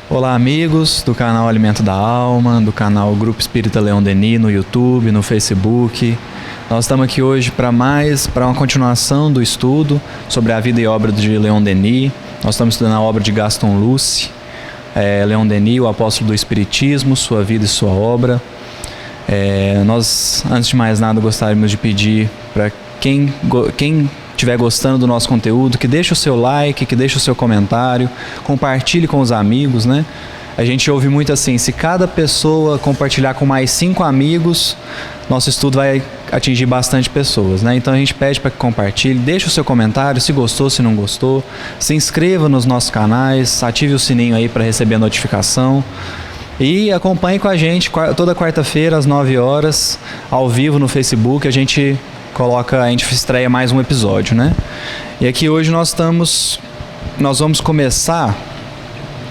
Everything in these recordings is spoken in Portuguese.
Olá, amigos do canal Alimento da Alma, do canal Grupo Espírita Leon Denis no YouTube, no Facebook. Nós estamos aqui hoje para uma continuação do estudo sobre a vida e obra de Leon Denis. Nós estamos estudando a obra de Gaston Luce, Leon Denis, o apóstolo do Espiritismo, sua vida e sua obra. Nós, antes de mais nada, gostaríamos de pedir para quem estiver gostando do nosso conteúdo, que deixe o seu like, que deixe o seu comentário, compartilhe com os amigos, né? A gente ouve muito assim, se cada pessoa compartilhar com mais 5 amigos, nosso estudo vai atingir bastante pessoas, né? Então a gente pede para que compartilhe, deixe o seu comentário, se gostou, se não gostou, se inscreva nos nossos canais, ative o sininho aí para receber a notificação. E acompanhe com a gente toda quarta-feira às 9 horas, ao vivo no Facebook, a gente estreia mais um episódio, né? E aqui hoje nós vamos começar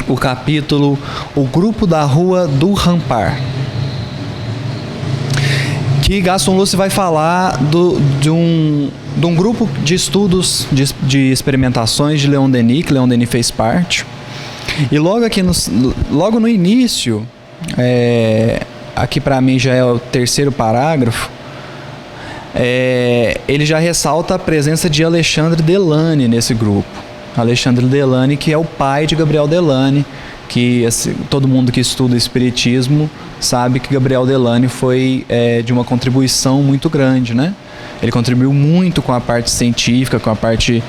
o capítulo O Grupo da Rua do Rampar, que Gaston Luce vai falar de um grupo de estudos de experimentações de Leon Denis, que Leon Denis fez parte. E logo no início, aqui para mim já é o terceiro parágrafo, ele já ressalta a presença de Alexandre Delaunay nesse grupo. Alexandre Delaunay, que é o pai de Gabriel Delaunay, que todo mundo que estuda Espiritismo sabe que Gabriel Delaunay foi de uma contribuição muito grande, né? Ele contribuiu muito com a parte científica, com a parte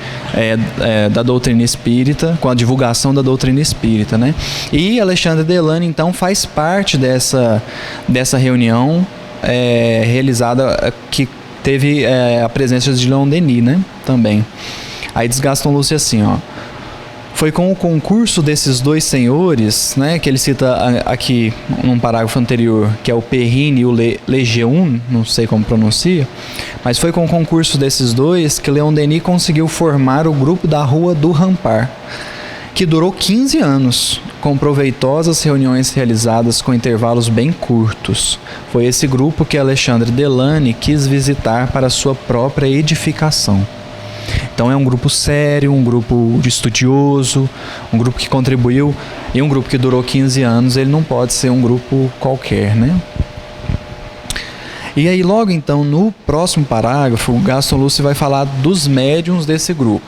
da doutrina espírita, com a divulgação da doutrina espírita, né? E Alexandre Delaunay, então, faz parte dessa reunião realizada, que teve a presença de Leon Denis, né? Também. Aí diz Gaston Luce assim, ó. Foi com o concurso desses dois senhores, né, que ele cita aqui num parágrafo anterior, que é o Perrine e o Lejeune, não sei como pronuncia, mas foi com o concurso desses dois que Leon Denis conseguiu formar o grupo da Rua do Rampar, que durou 15 anos, com proveitosas reuniões realizadas com intervalos bem curtos. Foi esse grupo que Alexandre Delaunay quis visitar para sua própria edificação. Então é um grupo sério, um grupo de estudioso, um grupo que contribuiu, e um grupo que durou 15 anos, ele não pode ser um grupo qualquer, né? E aí logo então, no próximo parágrafo, o Gaston Luce vai falar dos médiuns desse grupo.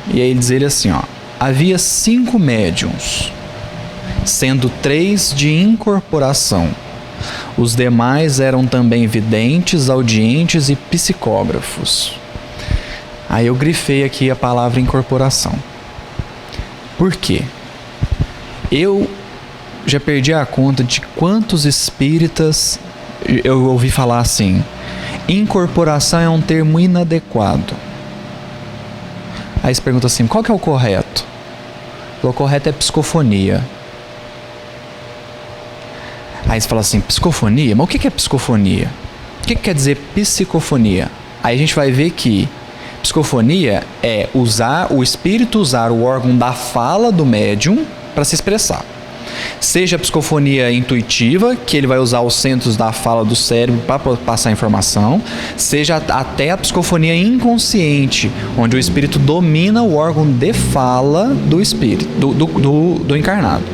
E aí ele diz assim, ó. Havia 5 médiuns, sendo 3 de incorporação. Os demais eram também videntes, audientes e psicógrafos. Aí eu grifei aqui a palavra incorporação. Por quê? Eu já perdi a conta de quantos espíritas eu ouvi falar assim: incorporação é um termo inadequado. Aí você pergunta assim, qual que é o correto? O correto é psicofonia. Aí você fala assim, psicofonia? Mas o que é psicofonia? O que quer dizer psicofonia? Aí a gente vai ver que psicofonia é o espírito usar o órgão da fala do médium para se expressar. Seja a psicofonia intuitiva, que ele vai usar os centros da fala do cérebro para passar informação, seja até a psicofonia inconsciente, onde o espírito domina o órgão de fala do espírito, do encarnado.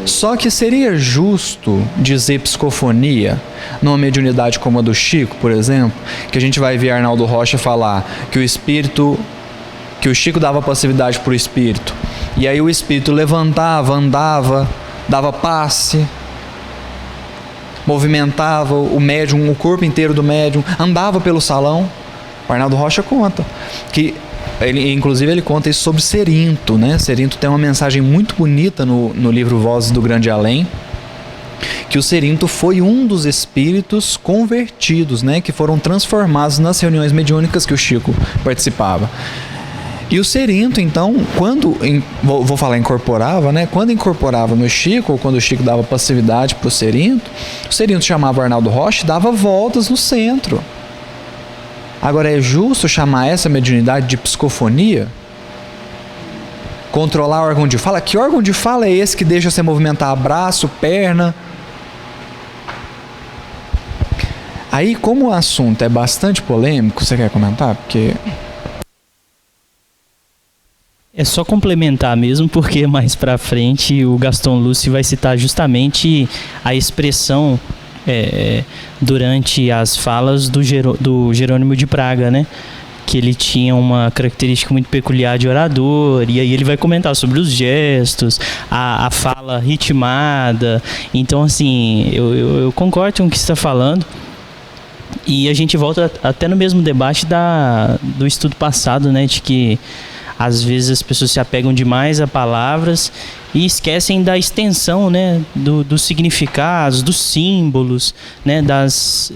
Só que seria justo dizer psicofonia numa mediunidade como a do Chico, por exemplo, que a gente vai ver Arnaldo Rocha falar que o Chico dava passividade para o espírito, e aí o espírito levantava, andava, dava passe, movimentava o médium, o corpo inteiro do médium, andava pelo salão. O Arnaldo Rocha conta que inclusive ele conta isso sobre Cerinto, né? Cerinto tem uma mensagem muito bonita no livro Vozes do Grande Além, que o Cerinto foi um dos espíritos convertidos, né? Que foram transformados nas reuniões mediúnicas que o Chico participava. E o Cerinto, então, vou falar incorporava, né? Quando incorporava no Chico, ou quando o Chico dava passividade para o Cerinto chamava o Arnaldo Rocha e dava voltas no centro. Agora, é justo chamar essa mediunidade de psicofonia? Controlar o órgão de fala? Que órgão de fala é esse que deixa você movimentar braço, perna? Aí, como o assunto é bastante polêmico, você quer comentar? Porque É só complementar mesmo, porque mais pra frente o Gaston Luce vai citar justamente a expressão durante as falas do Jerônimo de Praga, né? Que ele tinha uma característica muito peculiar de orador, e aí ele vai comentar sobre os gestos, a fala ritmada. Então, assim, eu concordo com o que você está falando. E a gente volta até no mesmo debate do estudo passado, né? De que às vezes as pessoas se apegam demais a palavras e esquecem da extensão, né? Dos significados, dos símbolos, né? Das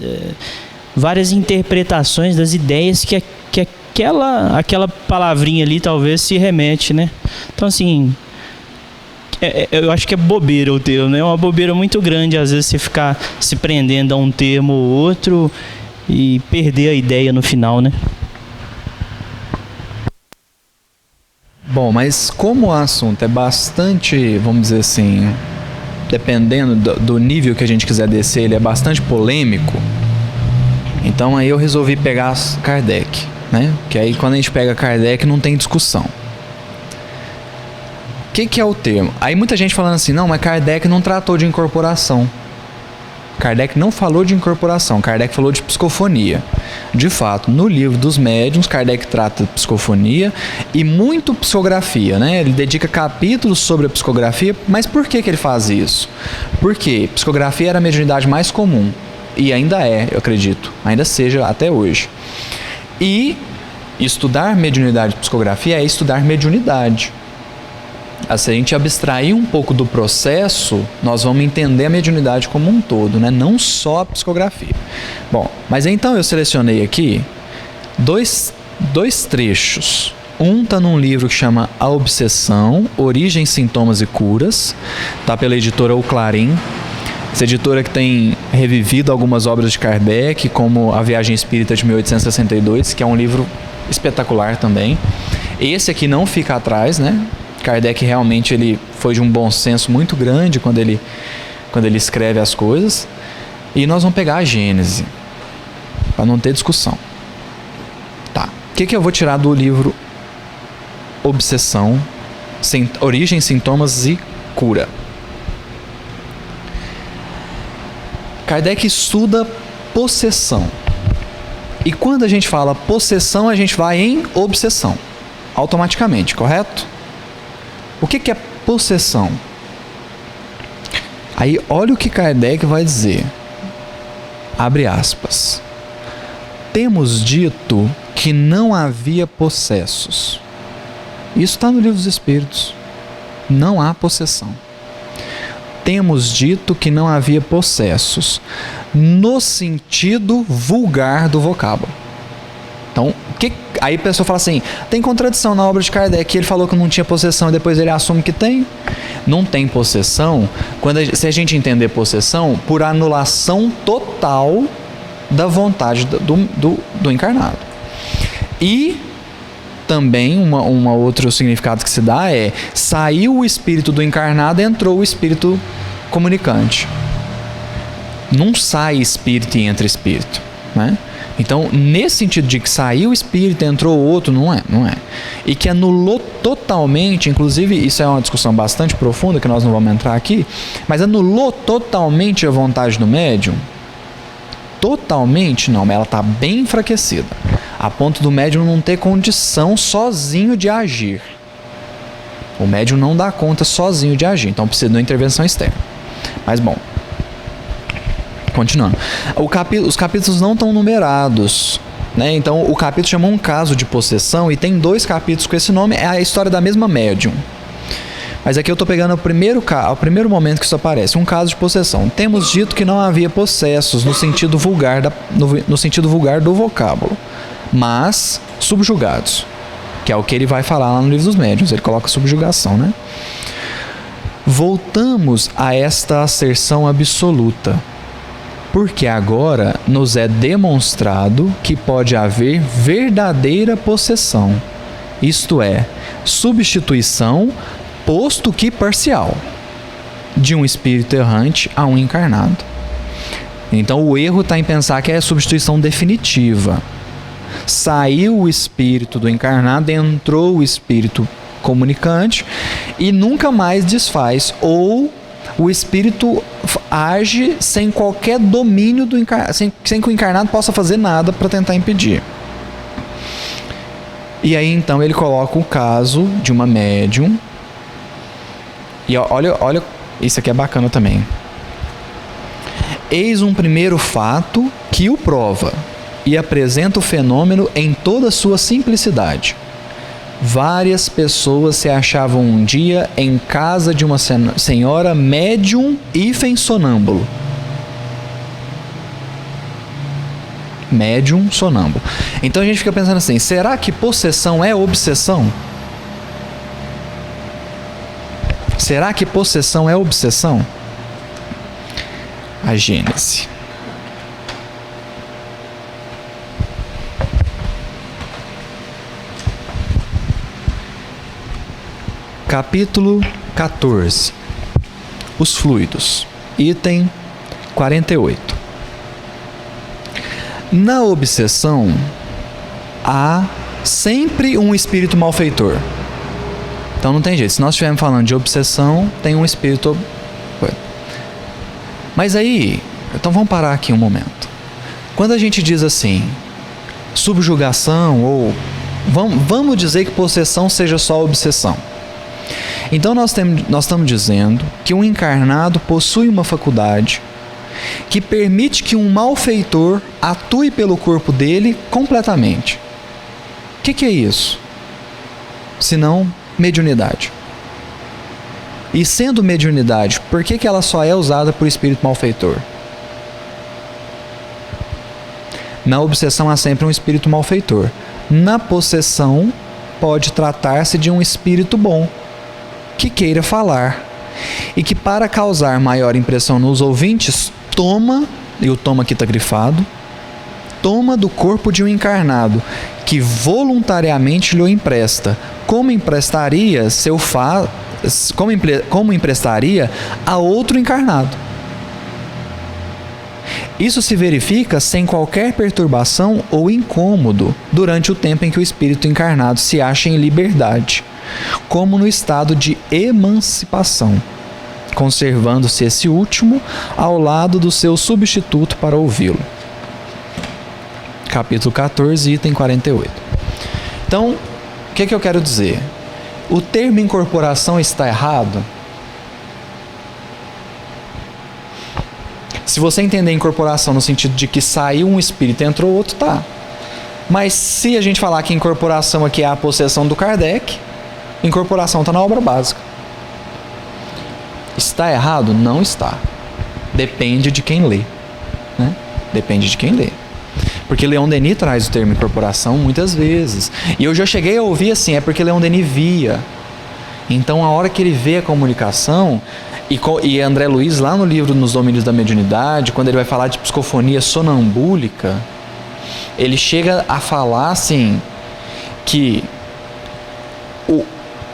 várias interpretações das ideias que aquela palavrinha ali talvez se remete, né? Então, assim, eu acho que é bobeira o termo, né? É uma bobeira muito grande, às vezes, você ficar se prendendo a um termo ou outro e perder a ideia no final, né? Bom, mas como o assunto é bastante, vamos dizer assim, dependendo do nível que a gente quiser descer, ele é bastante polêmico, então aí eu resolvi pegar Kardec, né? Que aí quando a gente pega Kardec não tem discussão. O que é o termo? Aí muita gente falando assim, não, mas Kardec não tratou de incorporação. Kardec não falou de incorporação, Kardec falou de psicofonia. De fato, no livro dos médiuns, Kardec trata de psicofonia e muito psicografia, né? Ele dedica capítulos sobre a psicografia, mas por que ele faz isso? Porque psicografia era a mediunidade mais comum, e ainda é, eu acredito, ainda seja até hoje. E estudar mediunidade e psicografia é estudar mediunidade. Se a gente abstrair um pouco do processo, nós vamos entender a mediunidade como um todo, né? Não só a psicografia. Bom, mas então eu selecionei aqui dois trechos. Um está num livro que chama A Obsessão, Origem, Sintomas e Curas, está pela editora O Clarim. Essa editora que tem revivido algumas obras de Kardec, como A Viagem Espírita de 1862, que é um livro espetacular também. Esse aqui não fica atrás, né? Kardec realmente ele foi de um bom senso muito grande quando ele escreve as coisas. E nós vamos pegar a Gênese, para não ter discussão. Tá. O que eu vou tirar do livro Obsessão, Origem, Sintomas e Cura? Kardec estuda possessão. E quando a gente fala possessão, a gente vai em obsessão, automaticamente, correto? O que é possessão? Aí olha o que Kardec vai dizer. Abre aspas. Temos dito que não havia possessos. Isso está no Livro dos Espíritos. Não há possessão. Temos dito que não havia possessos, no sentido vulgar do vocábulo. Então, aí a pessoa fala assim, tem contradição na obra de Kardec, ele falou que não tinha possessão e depois ele assume que tem. Não tem possessão, se a gente entender possessão, por anulação total da vontade do encarnado. E também um outro significado que se dá é, saiu o espírito do encarnado, entrou o espírito comunicante. Não sai espírito e entra espírito, né? Então, nesse sentido de que saiu o espírito, entrou outro, não é. E que anulou totalmente, inclusive isso é uma discussão bastante profunda, que nós não vamos entrar aqui, mas anulou totalmente a vontade do médium? Totalmente não, mas ela está bem enfraquecida, a ponto do médium não ter condição sozinho de agir. O médium não dá conta sozinho de agir, então precisa de uma intervenção externa. Mas bom, continuando. Os capítulos não estão numerados, né? Então o capítulo chama Um Caso de Possessão e tem 2 capítulos com esse nome, é a história da mesma médium. Mas aqui eu estou pegando o primeiro momento que isso aparece, um caso de possessão. Temos dito que não havia possessos no sentido vulgar, no sentido vulgar do vocábulo, mas subjugados, que é o que ele vai falar lá no Livro dos Médiuns, ele coloca subjugação, né? Voltamos a esta asserção absoluta, porque agora nos é demonstrado que pode haver verdadeira possessão, isto é, substituição, posto que parcial, de um espírito errante a um encarnado. Então o erro está em pensar que é a substituição definitiva. Saiu o espírito do encarnado, entrou o espírito comunicante e nunca mais desfaz, ou o espírito age sem qualquer domínio sem que o encarnado possa fazer nada para tentar impedir. E aí então ele coloca o caso de uma médium. E olha, isso aqui é bacana também. Eis um primeiro fato que o prova e apresenta o fenômeno em toda a sua simplicidade. Várias pessoas se achavam um dia em casa de uma senhora médium e sonâmbulo. Médium sonâmbulo. Então a gente fica pensando assim, será que possessão é obsessão? Será que possessão é obsessão? A Gênese. Capítulo 14. Os fluidos. Item 48. Na obsessão, há sempre um espírito malfeitor. Então não tem jeito. Se nós estivermos falando de obsessão, tem um espírito... Mas aí, então vamos parar aqui um momento. Quando a gente diz assim, subjugação, ou vamos dizer que possessão seja só obsessão. Então nós estamos dizendo que um encarnado possui uma faculdade que permite que um malfeitor atue pelo corpo dele completamente. O que é isso? Senão mediunidade. E sendo mediunidade, por que ela só é usada por espírito malfeitor? Na obsessão há sempre um espírito malfeitor. Na possessão pode tratar-se de um espírito bom que queira falar e que, para causar maior impressão nos ouvintes, toma, e o toma aqui está grifado, toma do corpo de um encarnado que voluntariamente lhe empresta, como emprestaria como emprestaria a outro encarnado. Isso se verifica sem qualquer perturbação ou incômodo durante o tempo em que o espírito encarnado se acha em liberdade, como no estado de emancipação, conservando-se esse último ao lado do seu substituto para ouvi-lo. Capítulo 14, item 48. Então, o que eu quero dizer? O termo incorporação está errado? Se você entender incorporação no sentido de que saiu um espírito e entrou outro, tá. Mas se a gente falar que incorporação aqui é a possessão do Kardec, incorporação está na obra básica. Está errado? Não está. Depende de quem lê, né? Depende de quem lê. Porque Leon Denis traz o termo incorporação muitas vezes. E eu já cheguei a ouvir assim, é porque Leon Denis via. Então, a hora que ele vê a comunicação, e André Luiz, lá no livro Nos Domínios da Mediunidade, quando ele vai falar de psicofonia sonambúlica, ele chega a falar assim, que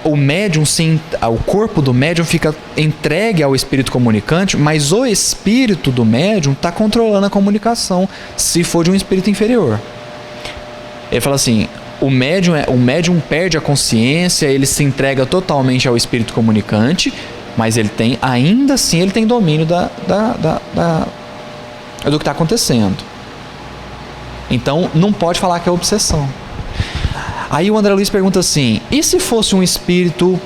o médium, sim, o corpo do médium fica entregue ao espírito comunicante, mas o espírito do médium está controlando a comunicação, se for de um espírito inferior. Ele fala assim, o médium perde a consciência, ele se entrega totalmente ao espírito comunicante, mas ele tem, ainda assim, ele tem domínio do que está acontecendo. Então, não pode falar que é obsessão. Aí o André Luiz pergunta assim, e se fosse um espírito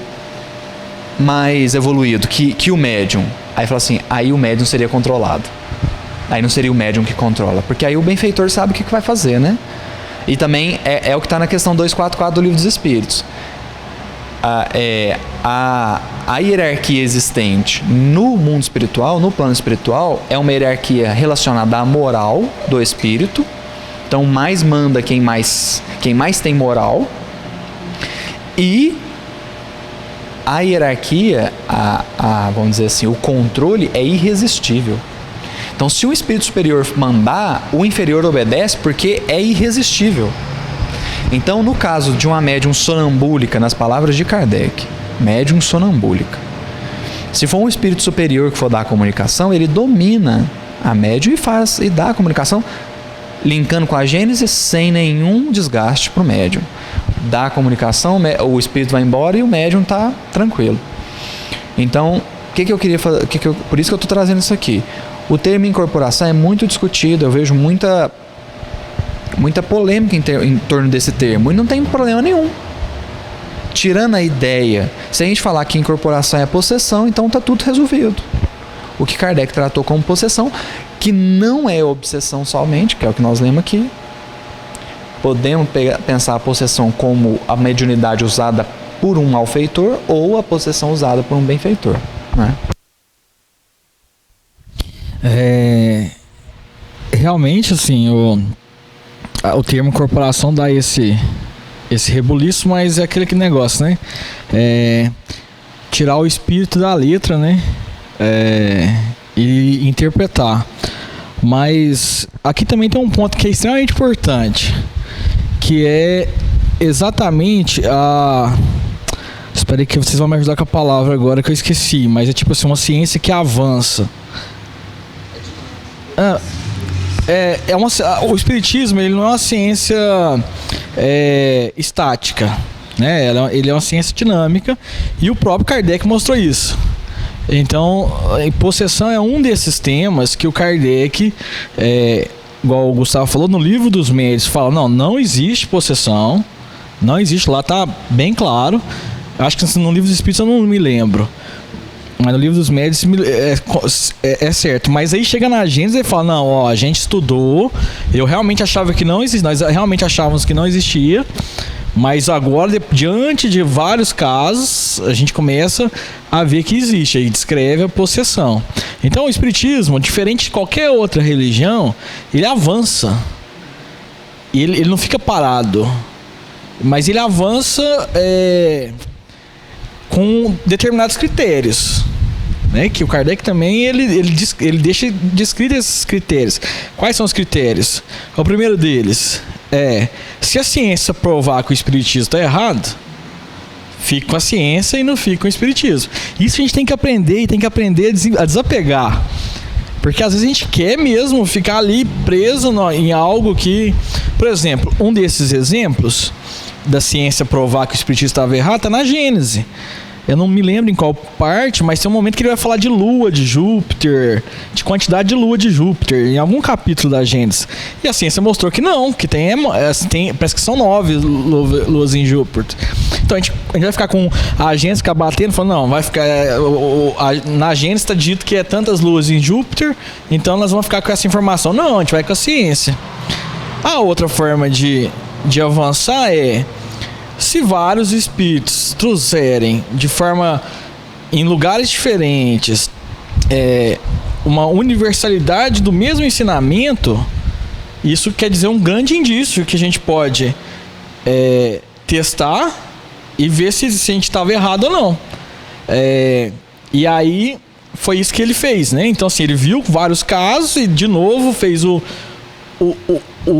mais evoluído que o médium? Aí fala assim, aí o médium seria controlado. Aí não seria o médium que controla, porque aí o benfeitor sabe o que vai fazer, né? E também é o que está na questão 244 do Livro dos Espíritos. A hierarquia existente no mundo espiritual, no plano espiritual, é uma hierarquia relacionada à moral do espírito. Então, mais manda quem mais tem moral. E a hierarquia, vamos dizer assim, o controle é irresistível. Então, se um espírito superior mandar, o inferior obedece porque é irresistível. Então, no caso de uma médium sonambúlica, nas palavras de Kardec, médium sonambúlica, se for um espírito superior que for dar a comunicação, ele domina a médium e dá a comunicação, linkando com a Gênese sem nenhum desgaste para o médium. da comunicação, o espírito vai embora e o médium está tranquilo. Então, o que eu queria fazer? Por isso que eu estou trazendo isso aqui. O termo incorporação é muito discutido, eu vejo muita polêmica em torno desse termo, e não tem problema nenhum. Tirando a ideia, se a gente falar que incorporação é possessão, então está tudo resolvido. O que Kardec tratou como possessão, que não é obsessão somente, que é o que nós lemos aqui. Podemos pensar a possessão como a mediunidade usada por um malfeitor ou a possessão usada por um benfeitor, né? Realmente, assim, o termo corporação dá esse rebuliço, mas é aquele negócio, né? Tirar o espírito da letra, né? E interpretar. Mas aqui também tem um ponto que é extremamente importante, que é exatamente espera aí que vocês vão me ajudar com a palavra agora que eu esqueci, mas é tipo assim, uma ciência que avança. O espiritismo, ele não é uma ciência estática, né? Ele é uma ciência dinâmica, e o próprio Kardec mostrou isso. Então, possessão é um desses temas que o Kardec, igual o Gustavo falou, no Livro dos Médiuns fala, não existe possessão, não existe, lá tá bem claro. Acho que no Livro dos Espíritos eu não me lembro, mas no Livro dos Médiuns é certo. Mas aí chega na Gênesis e fala, a gente estudou, eu realmente achava que não existia, nós realmente achávamos que não existia, mas agora, diante de vários casos, a gente começa a ver que existe, aí descreve a possessão. Então o espiritismo, diferente de qualquer outra religião, ele avança, ele não fica parado, mas ele avança com determinados critérios, né? Que o Kardec também ele deixa descrito esses critérios. Quais são os critérios? O primeiro deles se a ciência provar que o espiritismo está errado, fica com a ciência e não fica com o espiritismo. Isso a gente tem que aprender, e tem que aprender a desapegar, porque às vezes a gente quer mesmo ficar ali preso em algo que, por exemplo, um desses exemplos da ciência provar que o espiritismo estava errado está na Gênese. Eu não me lembro em qual parte, mas tem um momento que ele vai falar de lua de Júpiter, de quantidade de lua de Júpiter, em algum capítulo da Gênesis. E a ciência mostrou que não, que tem parece que são 9 luas em Júpiter. Então a gente vai ficar com a Gênesis ficar batendo, falando, não, vai ficar. Na Gênesis está dito que é tantas luas em Júpiter, então nós vamos ficar com essa informação. Não, a gente vai com a ciência. A outra forma de avançar se vários espíritos trouxerem em lugares diferentes uma universalidade do mesmo ensinamento, isso quer dizer um grande indício que a gente pode testar e ver se a gente estava errado ou não. E aí foi isso que ele fez, né? Então assim, ele viu vários casos e de novo fez o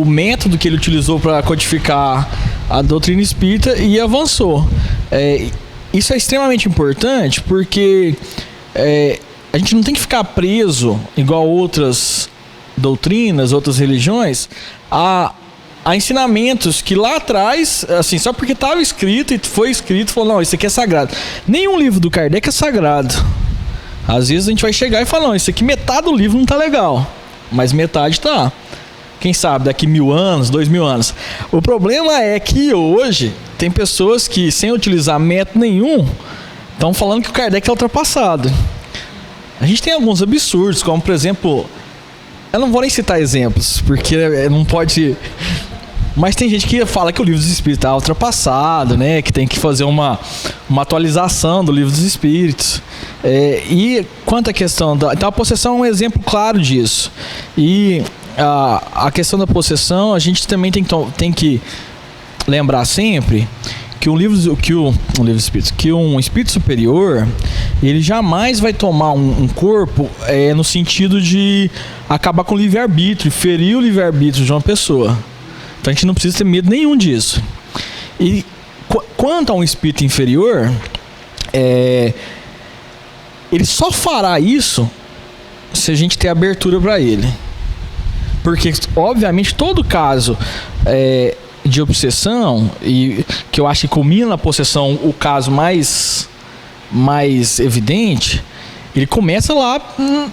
método que ele utilizou para codificar a doutrina espírita e avançou. Isso é extremamente importante, porque a gente não tem que ficar preso, igual outras doutrinas, outras religiões, a ensinamentos que lá atrás, assim, só porque estava escrito e foi escrito, falou, não, isso aqui é sagrado. Nenhum livro do Kardec é sagrado. Às vezes a gente vai chegar e falar, não, isso aqui metade do livro não está legal, mas metade tá. Quem sabe daqui 1000 anos, 2000 anos. O problema é que hoje tem pessoas que, sem utilizar método nenhum, estão falando que o Kardec é ultrapassado. A gente tem alguns absurdos, como por exemplo, eu não vou nem citar exemplos, porque não pode. Mas tem gente que fala que o Livro dos Espíritos está ultrapassado, né? Que tem que fazer uma atualização do Livro dos Espíritos. E quanto à questão então a possessão é um exemplo claro disso. E a questão da possessão, a gente também tem que lembrar sempre que um espírito superior, ele jamais vai tomar um corpo no sentido de acabar com o livre-arbítrio, ferir o livre-arbítrio de uma pessoa. Então a gente não precisa ter medo nenhum disso. E quanto a um espírito inferior, ele só fará isso se a gente ter abertura para ele. Porque, obviamente, todo caso de obsessão, e que eu acho que culmina na possessão o caso mais evidente, ele começa lá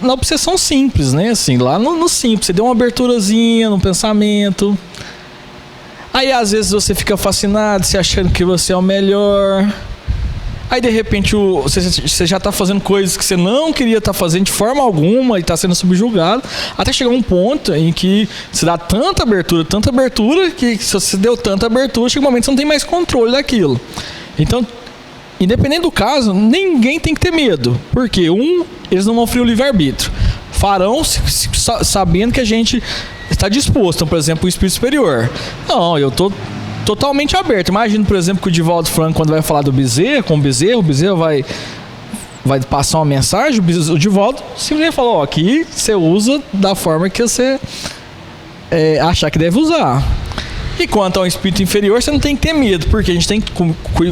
na obsessão simples, né? Assim, lá no simples. Você deu uma aberturazinha no pensamento. Aí às vezes você fica fascinado, se achando que você é o melhor. Aí de repente você já está fazendo coisas que você não queria estar fazendo de forma alguma e está sendo subjugado, até chegar um ponto em que você dá tanta abertura, que se você deu tanta abertura, chega um momento que você não tem mais controle daquilo. Então, independente do caso, ninguém tem que ter medo, porque eles não vão ferir o livre-arbítrio. Farão sabendo que a gente está disposto. Então, por exemplo, o espírito superior. Não, eu estou totalmente aberto. Imagina, por exemplo, que o Divaldo Franco, quando vai falar do Bezerra, com o Bezerra vai passar uma mensagem, o Divaldo simplesmente falou, aqui você usa da forma que você achar que deve usar. E quanto ao espírito inferior, você não tem que ter medo, porque a gente tem que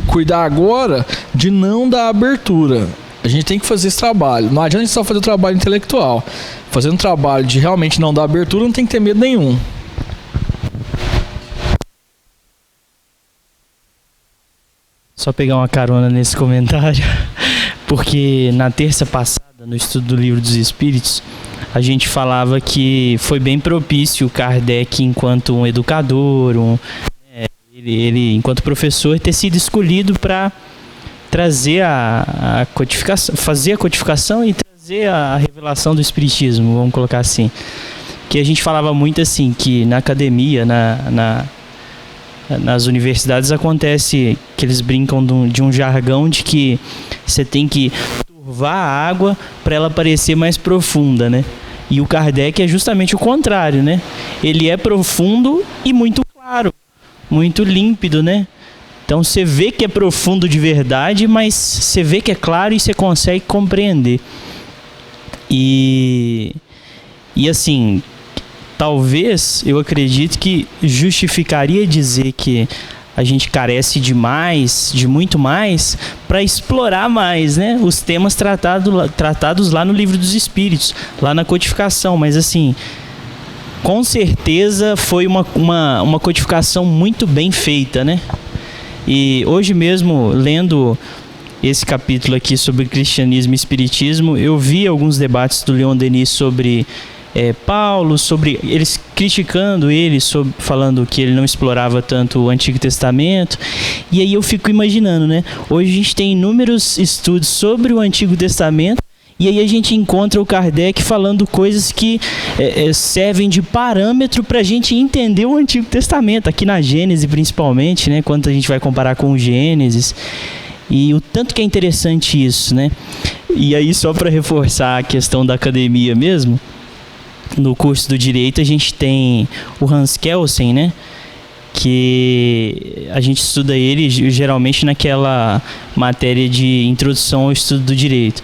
cuidar agora de não dar abertura. A gente tem que fazer esse trabalho. Não adianta a gente só fazer o trabalho intelectual. Fazendo um trabalho de realmente não dar abertura, não tem que ter medo nenhum. Só pegar uma carona nesse comentário, porque na terça passada, no estudo do Livro dos Espíritos, a gente falava que foi bem propício o Kardec, enquanto um educador, ele enquanto professor, ter sido escolhido para trazer a codificação, fazer a codificação e trazer a revelação do Espiritismo, vamos colocar assim. Que a gente falava muito assim, que na academia, nas universidades acontece que eles brincam de um jargão de que você tem que turvar a água para ela parecer mais profunda, né? E o Kardec é justamente o contrário, né? Ele é profundo e muito claro, muito límpido, né? Então você vê que é profundo de verdade, mas você vê que é claro e você consegue compreender. E assim, talvez eu acredito que justificaria dizer que a gente carece de mais, de muito mais, para explorar mais, né? Os temas tratados lá no Livro dos Espíritos, lá na codificação. Mas assim, com certeza foi uma codificação muito bem feita, né? E hoje mesmo, lendo esse capítulo aqui sobre cristianismo e espiritismo, eu vi alguns debates do Leon Denis sobre Paulo, sobre eles criticando ele, falando que ele não explorava tanto o Antigo Testamento. E aí eu fico imaginando, né? Hoje a gente tem inúmeros estudos sobre o Antigo Testamento, e aí a gente encontra o Kardec falando coisas que servem de parâmetro para a gente entender o Antigo Testamento, aqui na Gênesis principalmente, né? Quando a gente vai comparar com o Gênesis. E o tanto que é interessante isso, né? E aí, só para reforçar a questão da academia mesmo, no curso do Direito a gente tem o Hans Kelsen, né? Que a gente estuda ele geralmente naquela matéria de introdução ao estudo do Direito.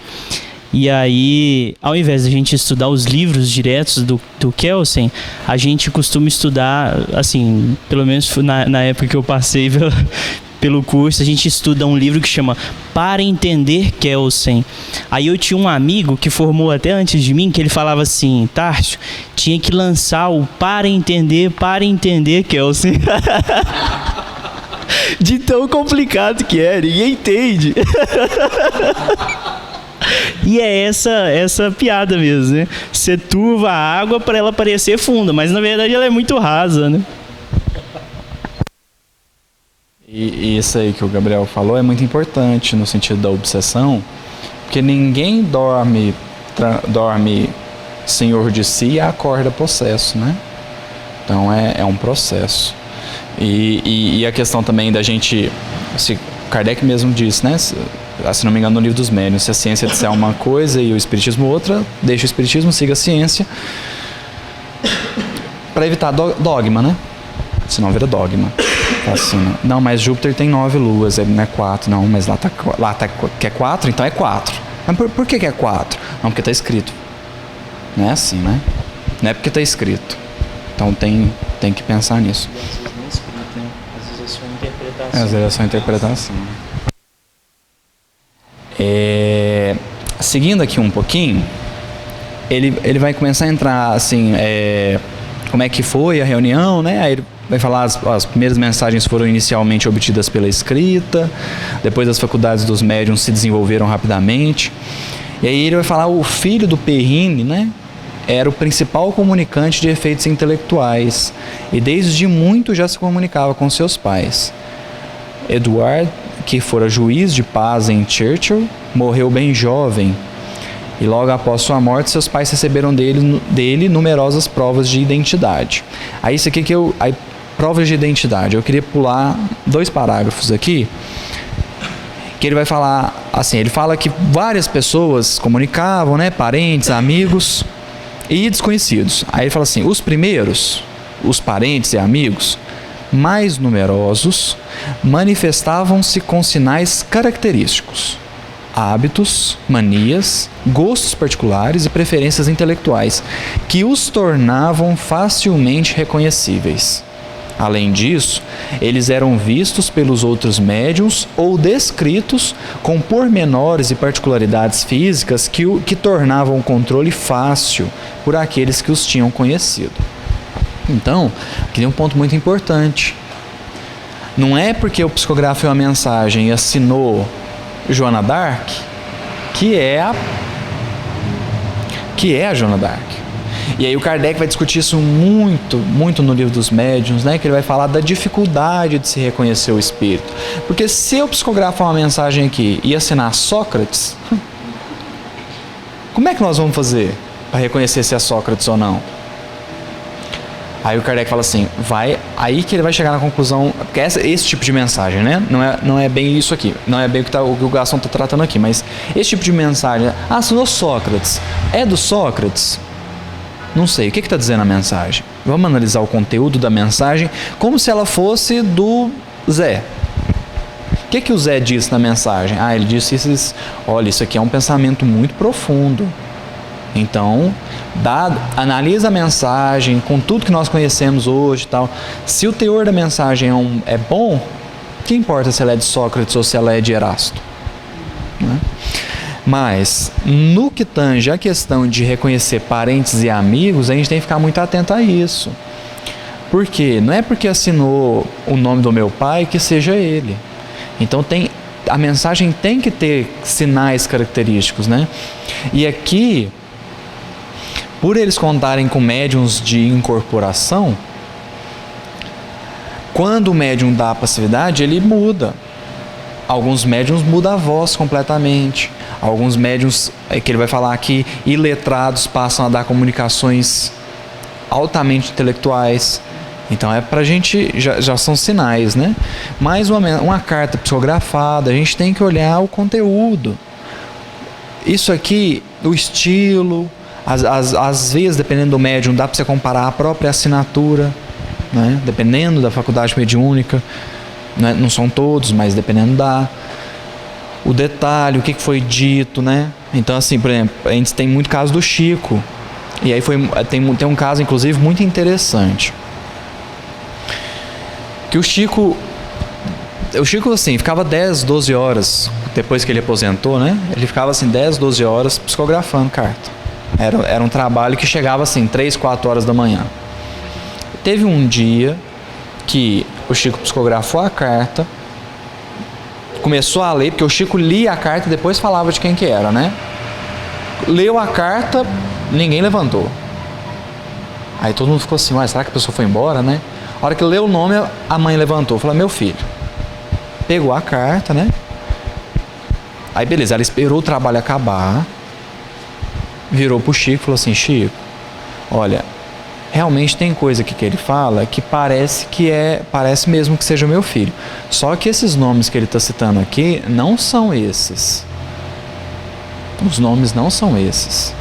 E aí, ao invés de a gente estudar os livros diretos do Kelsen, a gente costuma estudar, assim, pelo menos na época que eu passei pelo curso, a gente estuda um livro que chama Para Entender Kelsen. Aí eu tinha um amigo que formou até antes de mim, que ele falava assim, Tárcio, tinha que lançar o Para Entender Kelsen. De tão complicado que é, ninguém entende. E é essa piada mesmo, né? Você turva a água para ela parecer funda, mas na verdade ela é muito rasa, né? E isso aí que o Gabriel falou é muito importante no sentido da obsessão, porque ninguém dorme senhor de si e acorda possesso, né? Então é um processo. E a questão também da gente, Kardec mesmo disse, né? Se não me engano, no Livro dos Médiuns, se a ciência disser uma coisa e o espiritismo outra, deixa o espiritismo, siga a ciência, para evitar dogma, né? Senão vira dogma. Assim, não, mas Júpiter tem 9 luas, ele não é 4, não, mas lá tá que é 4, então é 4. Mas por que é 4? Não, porque tá escrito. Não é assim, né? Não é porque tá escrito. Então tem que pensar nisso. Às vezes é só interpretação. Às vezes é só interpretação. Seguindo aqui um pouquinho, ele vai começar a entrar assim, como é que foi a reunião, né? Aí ele vai falar as primeiras mensagens foram inicialmente obtidas pela escrita, depois as faculdades dos médiuns se desenvolveram rapidamente. E aí ele vai falar o filho do Perrine, né? Era o principal comunicante de efeitos intelectuais e desde muito já se comunicava com seus pais. Edward, que fora juiz de paz em Churchill, morreu bem jovem e logo após sua morte seus pais receberam dele numerosas provas de identidade. Aí isso aqui provas de identidade, eu queria pular 2 parágrafos aqui, que ele vai falar assim, ele fala que várias pessoas comunicavam, né, parentes, amigos e desconhecidos. Aí ele fala assim, os primeiros, os parentes e amigos mais numerosos, manifestavam-se com sinais característicos, hábitos, manias, gostos particulares e preferências intelectuais, que os tornavam facilmente reconhecíveis. Além disso, eles eram vistos pelos outros médiuns ou descritos com pormenores e particularidades físicas que tornavam o controle fácil por aqueles que os tinham conhecido. Então, aqui tem um ponto muito importante. Não é porque eu psicografei uma mensagem e assinou Joana d'Arc que é a Joana d'Arc. E aí o Kardec vai discutir isso muito no livro dos médiuns, né? Que ele vai falar da dificuldade de se reconhecer o espírito. Porque se eu psicografar uma mensagem aqui e assinar Sócrates, como é que nós vamos fazer para reconhecer se é Sócrates ou não? Aí o Kardec fala assim, aí que ele vai chegar na conclusão, porque esse tipo de mensagem, né? Não é bem isso aqui, não é bem o que o Gastão está tratando aqui, mas esse tipo de mensagem, assinou Sócrates, é do Sócrates? Não sei, o que está dizendo a mensagem? Vamos analisar o conteúdo da mensagem como se ela fosse do Zé. O que o Zé disse na mensagem? Ele disse isso, olha, isso aqui é um pensamento muito profundo. Então, analisa a mensagem com tudo que nós conhecemos hoje e tal. Se o teor da mensagem é bom, que importa se ela é de Sócrates ou se ela é de Erasto? Né? Mas, no que tange a questão de reconhecer parentes e amigos, a gente tem que ficar muito atento a isso. Por quê? Não é porque assinou o nome do meu pai que seja ele. Então, a mensagem tem que ter sinais característicos, né? E aqui, por eles contarem com médiuns de incorporação, quando o médium dá a passividade, ele muda. Alguns médiuns mudam a voz completamente. Alguns médiuns, que ele vai falar aqui, iletrados passam a dar comunicações altamente intelectuais. Então é pra gente, já são sinais, né? Mas uma carta psicografada, a gente tem que olhar o conteúdo. Isso aqui, o estilo, às vezes, dependendo do médium, dá para você comparar a própria assinatura, né? Dependendo da faculdade mediúnica, né? Não são todos, mas dependendo o detalhe, o que foi dito, né? Então, assim, por exemplo, a gente tem muito caso do Chico, e aí tem um caso, inclusive, muito interessante, que o Chico, assim, ficava 10, 12 horas, depois que ele aposentou, né? Ele ficava, assim, 10, 12 horas psicografando carta. Era um trabalho que chegava, assim, 3, 4 horas da manhã. Teve um dia que o Chico psicografou a carta, começou a ler, porque o Chico lia a carta e depois falava de quem que era, né? Leu a carta, ninguém levantou. Aí todo mundo ficou assim, será que a pessoa foi embora, né? A hora que leu o nome, a mãe levantou, falou, meu filho. Pegou a carta, né? Aí beleza, ela esperou o trabalho acabar, virou pro Chico e falou assim, Chico, olha, realmente tem coisa aqui que ele fala que parece mesmo que seja meu filho. Só que esses nomes que ele está citando aqui não são esses. Os nomes não são esses.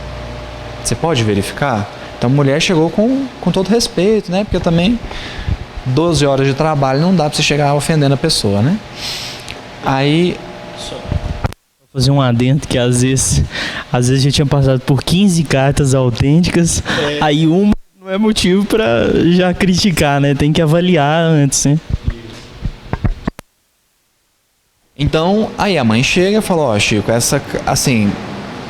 Você pode verificar? Então a mulher chegou com todo respeito, né? Porque também 12 horas de trabalho não dá para você chegar ofendendo a pessoa, né? Aí... Vou fazer um adendo que às vezes já tinha passado por 15 cartas autênticas, aí uma não é motivo para já criticar, né? Tem que avaliar antes, né? Então, aí a mãe chega e fala, Chico,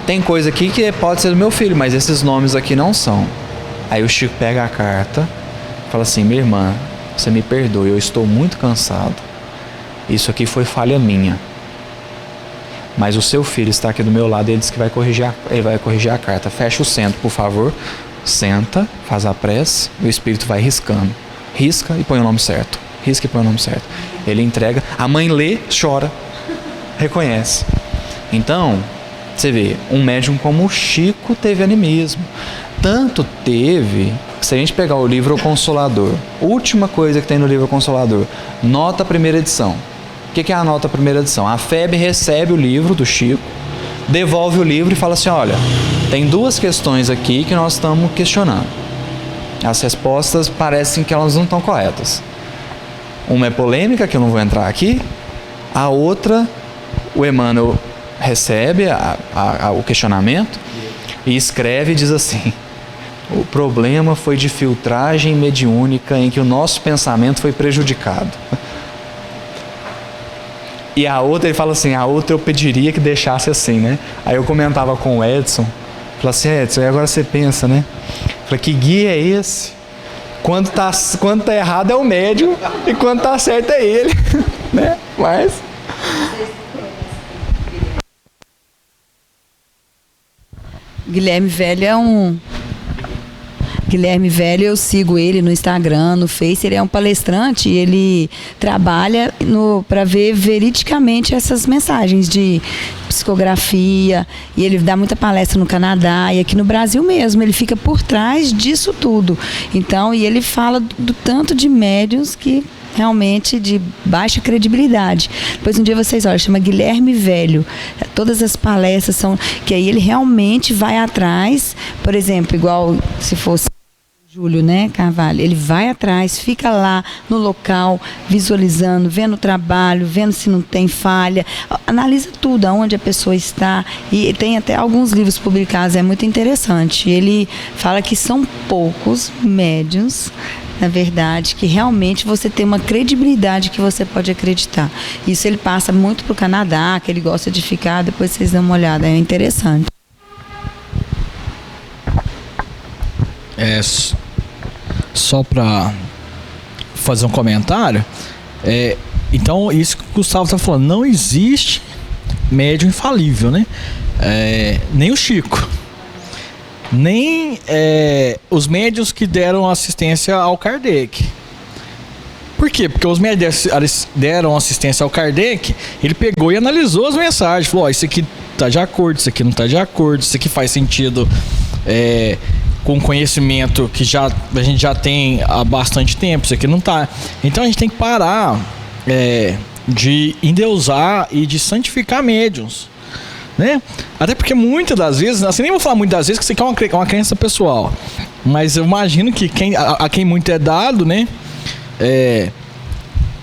tem coisa aqui que pode ser do meu filho, mas esses nomes aqui não são. Aí o Chico pega a carta, fala assim: minha irmã, você me perdoe, eu estou muito cansado. Isso aqui foi falha minha. Mas o seu filho está aqui do meu lado e ele disse que ele vai corrigir a carta. Fecha o centro, por favor. Senta, faz a prece, o espírito vai riscando. Risca e põe o nome certo. Risca e põe o nome certo. Ele entrega, a mãe lê, chora, reconhece. Então, você vê, um médium como o Chico teve animismo. Tanto teve, se a gente pegar o livro O Consolador, última coisa que tem no livro O Consolador, nota primeira edição. O que é a nota primeira edição? A FEB recebe o livro do Chico, devolve o livro e fala assim: olha, tem 2 questões aqui que nós estamos questionando. As respostas parecem que elas não estão corretas. Uma é polêmica, que eu não vou entrar aqui. A outra, o Emmanuel recebe o questionamento e escreve e diz assim: o problema foi de filtragem mediúnica em que o nosso pensamento foi prejudicado. E a outra, ele fala assim: a outra eu pediria que deixasse assim, né? Aí eu comentava com o Edson, falei assim: Edson, e agora você pensa, né? Falei: que guia é esse? Quando tá errado é o médium e quando tá certo é ele, né? Mas... Guilherme Velho, eu sigo ele no Instagram, no Face. Ele é um palestrante e ele trabalha para ver veridicamente essas mensagens de psicografia. E ele dá muita palestra no Canadá e aqui no Brasil mesmo. Ele fica por trás disso tudo. Então, e ele fala do tanto de médiuns que realmente de baixa credibilidade. Depois um dia vocês olham, chama Guilherme Velho. Todas as palestras são que aí ele realmente vai atrás, por exemplo, igual se fosse Júlio, né, Carvalho, ele vai atrás, fica lá no local, visualizando, vendo o trabalho, vendo se não tem falha, analisa tudo, aonde a pessoa está, e tem até alguns livros publicados, é muito interessante. Ele fala que são poucos médiuns, na verdade, que realmente você tem uma credibilidade que você pode acreditar. Isso ele passa muito para o Canadá, que ele gosta de ficar, depois vocês dão uma olhada, é interessante. Só para fazer um comentário, então isso que o Gustavo está falando, não existe médium infalível, né? Nem o Chico, nem os médiuns que deram assistência ao Kardec. Por quê? Porque os médiuns deram assistência ao Kardec, ele pegou e analisou as mensagens, falou: isso aqui está de acordo, isso aqui não está de acordo, isso aqui faz sentido com conhecimento que a gente já tem há bastante tempo, isso aqui não tá. Então a gente tem que parar de endeusar e de santificar médiuns, né? Até porque muitas das vezes, assim, nem vou falar muitas das vezes, que isso aqui é uma crença pessoal, mas eu imagino que a quem muito é dado, né,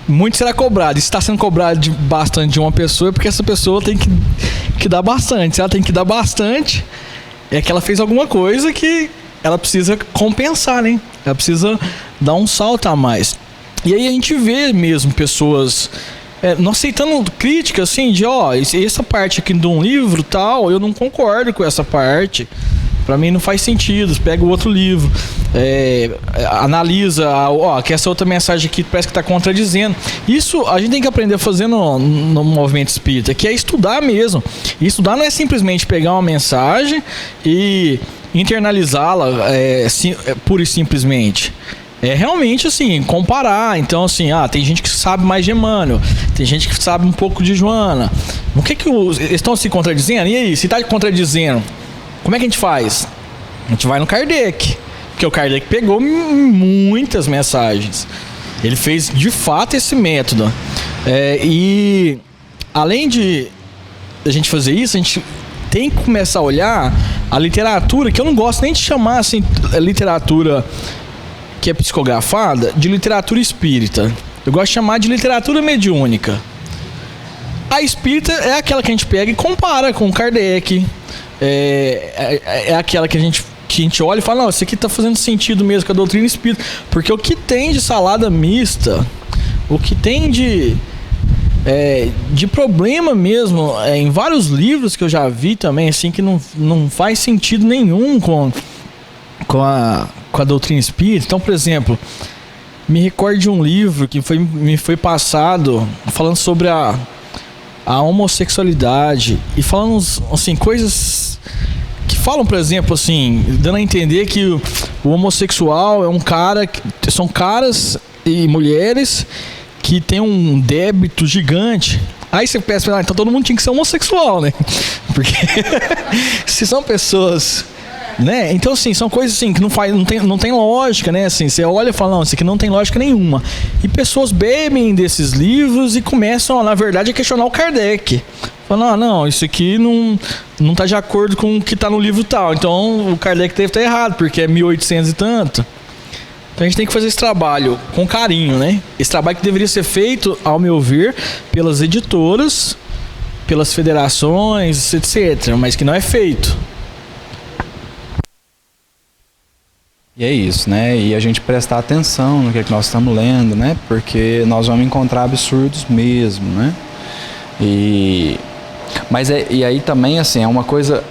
muito será cobrado. E se está sendo cobrado bastante de uma pessoa, é porque essa pessoa tem que dar bastante. Se ela tem que dar bastante, é que ela fez alguma coisa que ela precisa compensar, né? Ela precisa dar um salto a mais. E aí a gente vê mesmo pessoas não aceitando crítica, assim, de essa parte aqui de um livro tal, eu não concordo com essa parte, pra mim não faz sentido. Pega o outro livro, analisa, que essa outra mensagem aqui parece que está contradizendo. Isso a gente tem que aprender a fazer no movimento espírita, que é estudar mesmo. E estudar não é simplesmente pegar uma mensagem e internalizá-la pura e simplesmente. É realmente assim, comparar. Então assim, tem gente que sabe mais de Emmanuel, tem gente que sabe um pouco de Joana. O que eles estão se contradizendo? E aí, se está contradizendo, como é que a gente faz? A gente vai no Kardec, porque o Kardec pegou muitas mensagens. Ele fez de fato esse método. E além de a gente fazer isso, a gente tem que começar a olhar a literatura, que eu não gosto nem de chamar assim, literatura que é psicografada, de literatura espírita. Eu gosto de chamar de literatura mediúnica. A espírita é aquela que a gente pega e compara com Kardec. É aquela que a gente olha e fala: não, isso aqui está fazendo sentido mesmo com a doutrina espírita. Porque o que tem de salada mista, o que tem de problema mesmo, em vários livros que eu já vi também, assim, que não faz sentido nenhum com com a doutrina espírita. Então, por exemplo, me recordo de um livro que me foi passado falando sobre a homossexualidade e falando assim, coisas que falam, por exemplo, assim, dando a entender que o homossexual é um cara, são caras e mulheres que tem um débito gigante. Aí você pensa, então todo mundo tinha que ser homossexual, né? Porque se são pessoas, né? Então, assim, são coisas assim que não tem lógica, né? Assim, você olha e fala, não, isso aqui não tem lógica nenhuma. E pessoas bebem desses livros e começam, na verdade, a questionar o Kardec. Falam, não, isso aqui não tá de acordo com o que tá no livro tal. Então, o Kardec deve estar errado, porque é 1800 e tanto. Então, a gente tem que fazer esse trabalho com carinho, né? Esse trabalho que deveria ser feito, ao meu ver, pelas editoras, pelas federações, etc. Mas que não é feito. E é isso, né? E a gente prestar atenção no que nós estamos lendo, né? Porque nós vamos encontrar absurdos mesmo, né? E aí também, assim, é uma coisa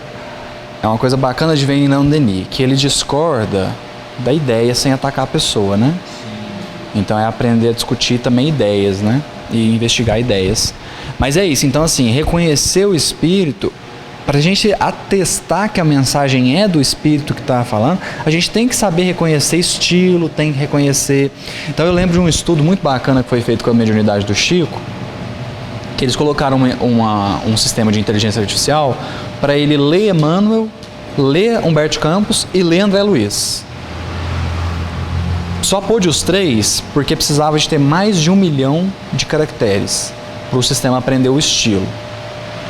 bacana de ver em Leon Denis, que ele discorda da ideia sem atacar a pessoa, né? Sim. Então é aprender a discutir também ideias, né? E investigar ideias. Mas é isso, então assim, reconhecer o espírito, para a gente atestar que a mensagem é do espírito que está falando, a gente tem que saber reconhecer estilo, tem que reconhecer... Então eu lembro de um estudo muito bacana que foi feito com a mediunidade do Chico, que eles colocaram um sistema de inteligência artificial para ele ler Emmanuel, ler Humberto Campos e ler André Luiz. Só pôde os 3 porque precisava de ter mais de 1 milhão de caracteres para o sistema aprender o estilo.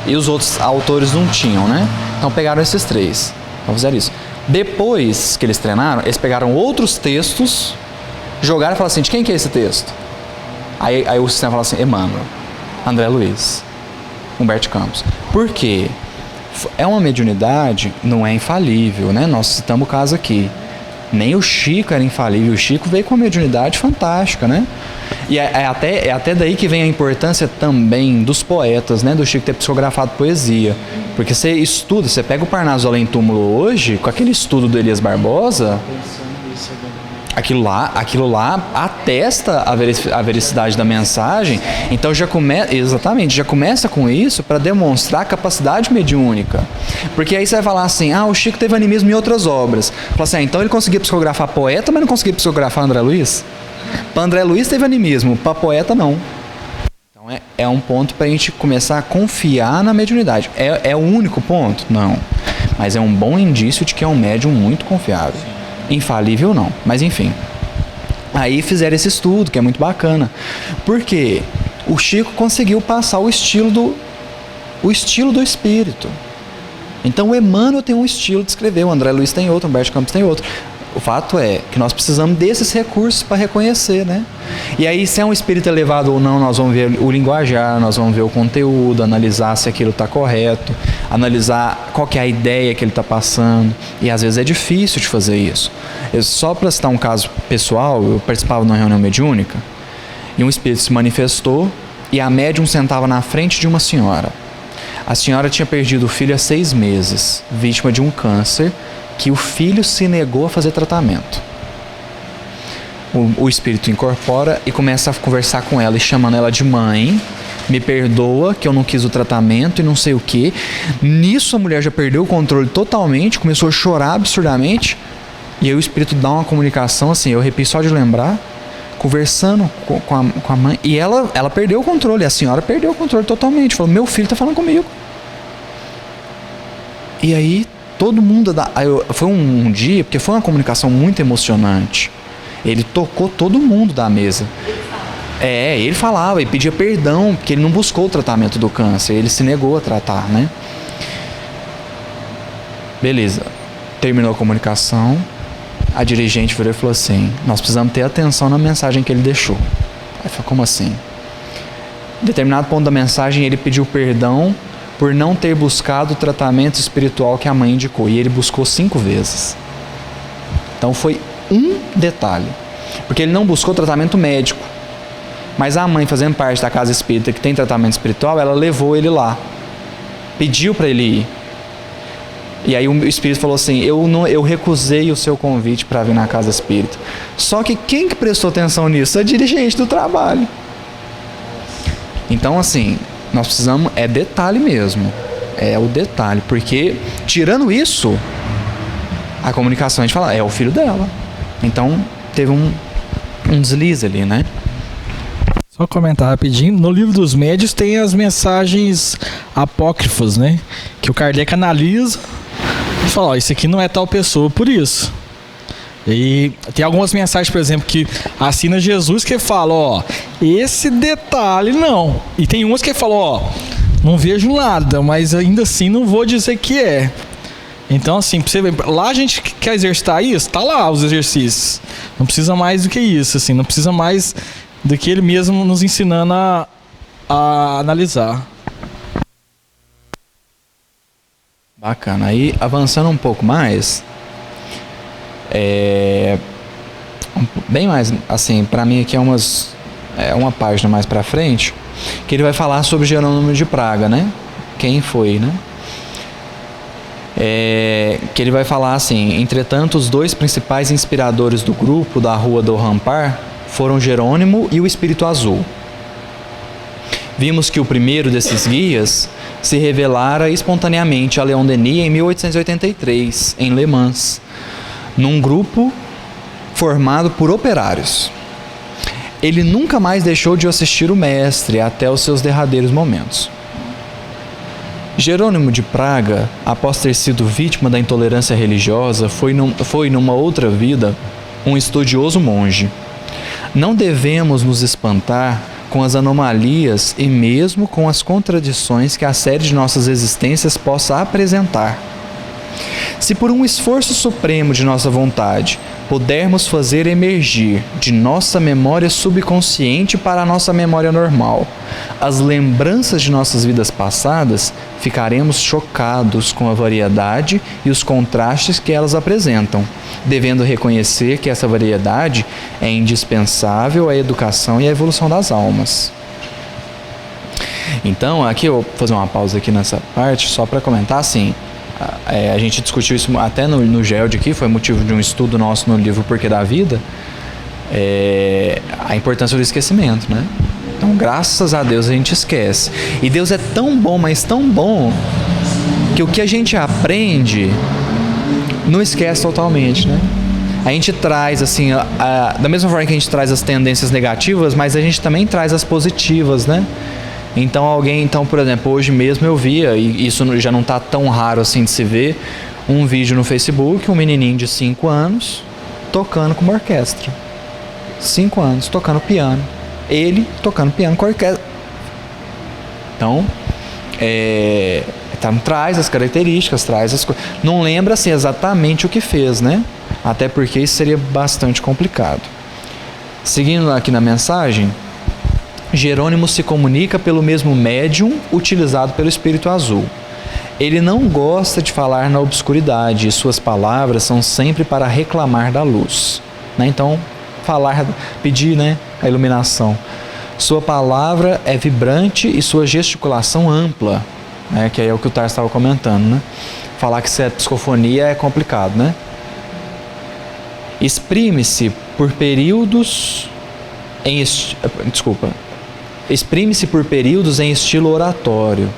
E os outros autores não tinham, né? Então pegaram esses 3. Então fizeram isso. Depois que eles treinaram, eles pegaram outros textos, jogaram e falaram assim, de quem que é esse texto? Aí o sistema falou assim, Emmanuel, André Luiz, Humberto Campos. Por quê? É uma mediunidade, não é infalível, né? Nós citamos o caso aqui. Nem o Chico era infalível, o Chico veio com uma mediunidade fantástica, né? E é até daí que vem a importância também dos poetas, né? Do Chico ter psicografado poesia. Porque você estuda, você pega o Parnaso Além Túmulo hoje, com aquele estudo do Elias Barbosa, aquilo lá atesta a vericidade da mensagem. Então já começa com isso para demonstrar a capacidade mediúnica. Porque aí você vai falar assim, o Chico teve animismo em outras obras. Fala assim, então ele conseguia psicografar poeta, mas não conseguia psicografar André Luiz? Para André Luiz teve animismo, para poeta não. Então é um ponto para a gente começar a confiar na mediunidade. É o único ponto? Não. Mas é um bom indício de que é um médium muito confiável. Infalível não, mas enfim. Aí fizeram esse estudo, que é muito bacana. Porque o Chico conseguiu passar o estilo do espírito. Então o Emmanuel tem um estilo de escrever, o André Luiz tem outro, o Humberto Campos tem outro. O fato é que nós precisamos desses recursos para reconhecer, né? E aí, se é um espírito elevado ou não, nós vamos ver o linguajar, nós vamos ver o conteúdo, analisar se aquilo está correto, analisar qual que é a ideia que ele está passando. E às vezes é difícil de fazer isso. Só para citar um caso pessoal, eu participava de uma reunião mediúnica e um espírito se manifestou e a médium sentava na frente de uma senhora. A senhora tinha perdido o filho há 6 meses, vítima de um câncer, que o filho se negou a fazer tratamento. O espírito incorpora e começa a conversar com ela e chamando ela de mãe. Me perdoa que eu não quis o tratamento e não sei o que. Nisso a mulher já perdeu o controle totalmente, começou a chorar absurdamente. E aí o espírito dá uma comunicação assim, eu arrepio só de lembrar, conversando com a mãe. E ela perdeu o controle, a senhora perdeu o controle totalmente. Falou, meu filho está falando comigo. E aí todo mundo... Foi um dia, porque foi uma comunicação muito emocionante. Ele tocou todo mundo da mesa. Ele falava, ele pedia perdão, porque ele não buscou o tratamento do câncer, ele se negou a tratar, né? Beleza. Terminou a comunicação, a dirigente virou e falou assim, nós precisamos ter atenção na mensagem que ele deixou. Aí falou, como assim? Em determinado ponto da mensagem, ele pediu perdão por não ter buscado o tratamento espiritual que a mãe indicou. E ele buscou 5 vezes. Então foi um detalhe. Porque ele não buscou tratamento médico. Mas a mãe, fazendo parte da casa espírita que tem tratamento espiritual, ela levou ele lá. Pediu para ele ir. E aí o espírito falou assim: eu recusei o seu convite para vir na casa espírita. Só que quem que prestou atenção nisso? A dirigente do trabalho. Então, assim, nós precisamos, é detalhe mesmo. É o detalhe, porque tirando isso, a comunicação, a gente fala, é o filho dela. Então, teve um deslize ali, né? Só comentar rapidinho, no livro dos médios tem as mensagens apócrifas, né? Que o Kardec analisa e fala, ó, isso aqui não é tal pessoa por isso. E tem algumas mensagens, por exemplo, que assina Jesus, que fala, ó, esse detalhe não. E tem umas que fala, ó, não vejo nada, mas ainda assim não vou dizer que é. Então, assim, pra você ver, lá a gente quer exercitar isso, tá lá os exercícios. Não precisa mais do que isso, assim, não precisa mais do que ele mesmo nos ensinando a analisar. Bacana. Aí, avançando um pouco mais, bem mais, assim, para mim aqui é uma página mais para frente, que ele vai falar sobre Jerônimo de Praga, né? Quem foi, né? Que ele vai falar assim: entretanto, os dois principais inspiradores do grupo da Rua do Rampar foram Jerônimo e o Espírito Azul. Vimos que o primeiro desses guias se revelara espontaneamente a Leon Denis em 1883, em Le Mans, num grupo formado por operários. Ele nunca mais deixou de assistir o mestre até os seus derradeiros momentos. Jerônimo de Praga, após ter sido vítima da intolerância religiosa, foi numa outra vida um estudioso monge. Não devemos nos espantar com as anomalias e mesmo com as contradições que a série de nossas existências possa apresentar. Se por um esforço supremo de nossa vontade pudermos fazer emergir de nossa memória subconsciente para a nossa memória normal as lembranças de nossas vidas passadas, ficaremos chocados com a variedade e os contrastes que elas apresentam, devendo reconhecer que essa variedade é indispensável à educação e à evolução das almas. Então, aqui eu vou fazer uma pausa aqui nessa parte, só para comentar assim. A gente discutiu isso até no GELD aqui, foi motivo de um estudo nosso no livro Porquê da Vida, a importância do esquecimento, né? Então, graças a Deus a gente esquece. E Deus é tão bom, mas tão bom, que o que a gente aprende não esquece totalmente, né? A gente traz, assim, da mesma forma que a gente traz as tendências negativas, mas a gente também traz as positivas, né? Então, por exemplo, hoje mesmo eu via, e isso já não está tão raro assim de se ver, um vídeo no Facebook, um menininho de 5 anos tocando com uma orquestra. 5 anos, tocando piano. Ele tocando piano com a orquestra. Então, traz as características, traz as coisas. Não lembra assim exatamente o que fez, né? Até porque isso seria bastante complicado. Seguindo aqui na mensagem, Jerônimo se comunica pelo mesmo médium utilizado pelo Espírito Azul. Ele não gosta de falar na obscuridade e suas palavras são sempre para reclamar da luz, né? Então, pedir, né, a iluminação. Sua palavra é vibrante e sua gesticulação ampla, né, que é o que o Tarso estava comentando, né? Falar que isso é psicofonia é complicado, né? Exprime-se por períodos em estilo oratório.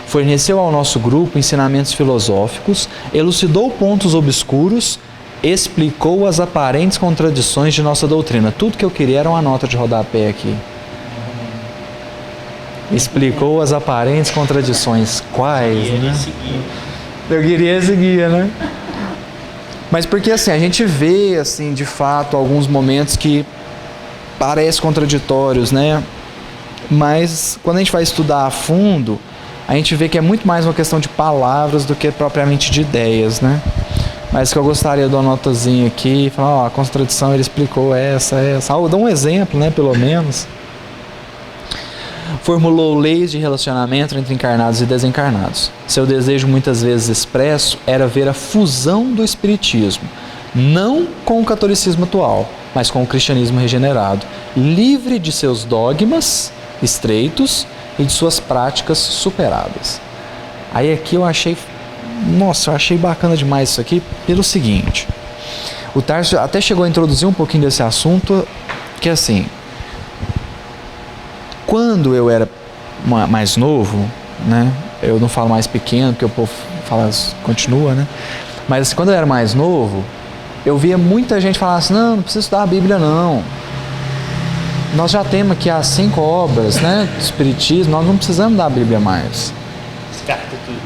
Forneceu ao nosso grupo ensinamentos filosóficos, elucidou pontos obscuros, explicou as aparentes contradições de nossa doutrina. Tudo que eu queria era uma nota de rodapé aqui. Explicou as aparentes contradições. Quais? Né? Eu queria seguir, né? Mas porque assim, a gente vê assim, de fato, alguns momentos que parecem contraditórios, né? Mas quando a gente vai estudar a fundo, a gente vê que é muito mais uma questão de palavras do que propriamente de ideias, né? Mas que eu gostaria de dar uma notazinha aqui, falar, a contradição ele explicou essa. Dá um exemplo, né, pelo menos. Formulou leis de relacionamento entre encarnados e desencarnados. Seu desejo, muitas vezes expresso, era ver a fusão do espiritismo, não com o catolicismo atual, mas com o cristianismo regenerado, livre de seus dogmas estreitos e de suas práticas superadas. Aí aqui eu achei nossa, eu achei bacana demais isso aqui pelo seguinte. O Tarso até chegou a introduzir um pouquinho desse assunto, que assim, quando eu era mais novo, né? Eu não falo mais pequeno, porque o povo fala, continua, né? Mas assim, quando eu era mais novo, eu via muita gente falar assim, não precisa estudar a Bíblia não. Nós já temos aqui as 5 obras, né? Do Espiritismo, nós não precisamos da Bíblia mais. Descarta tudo.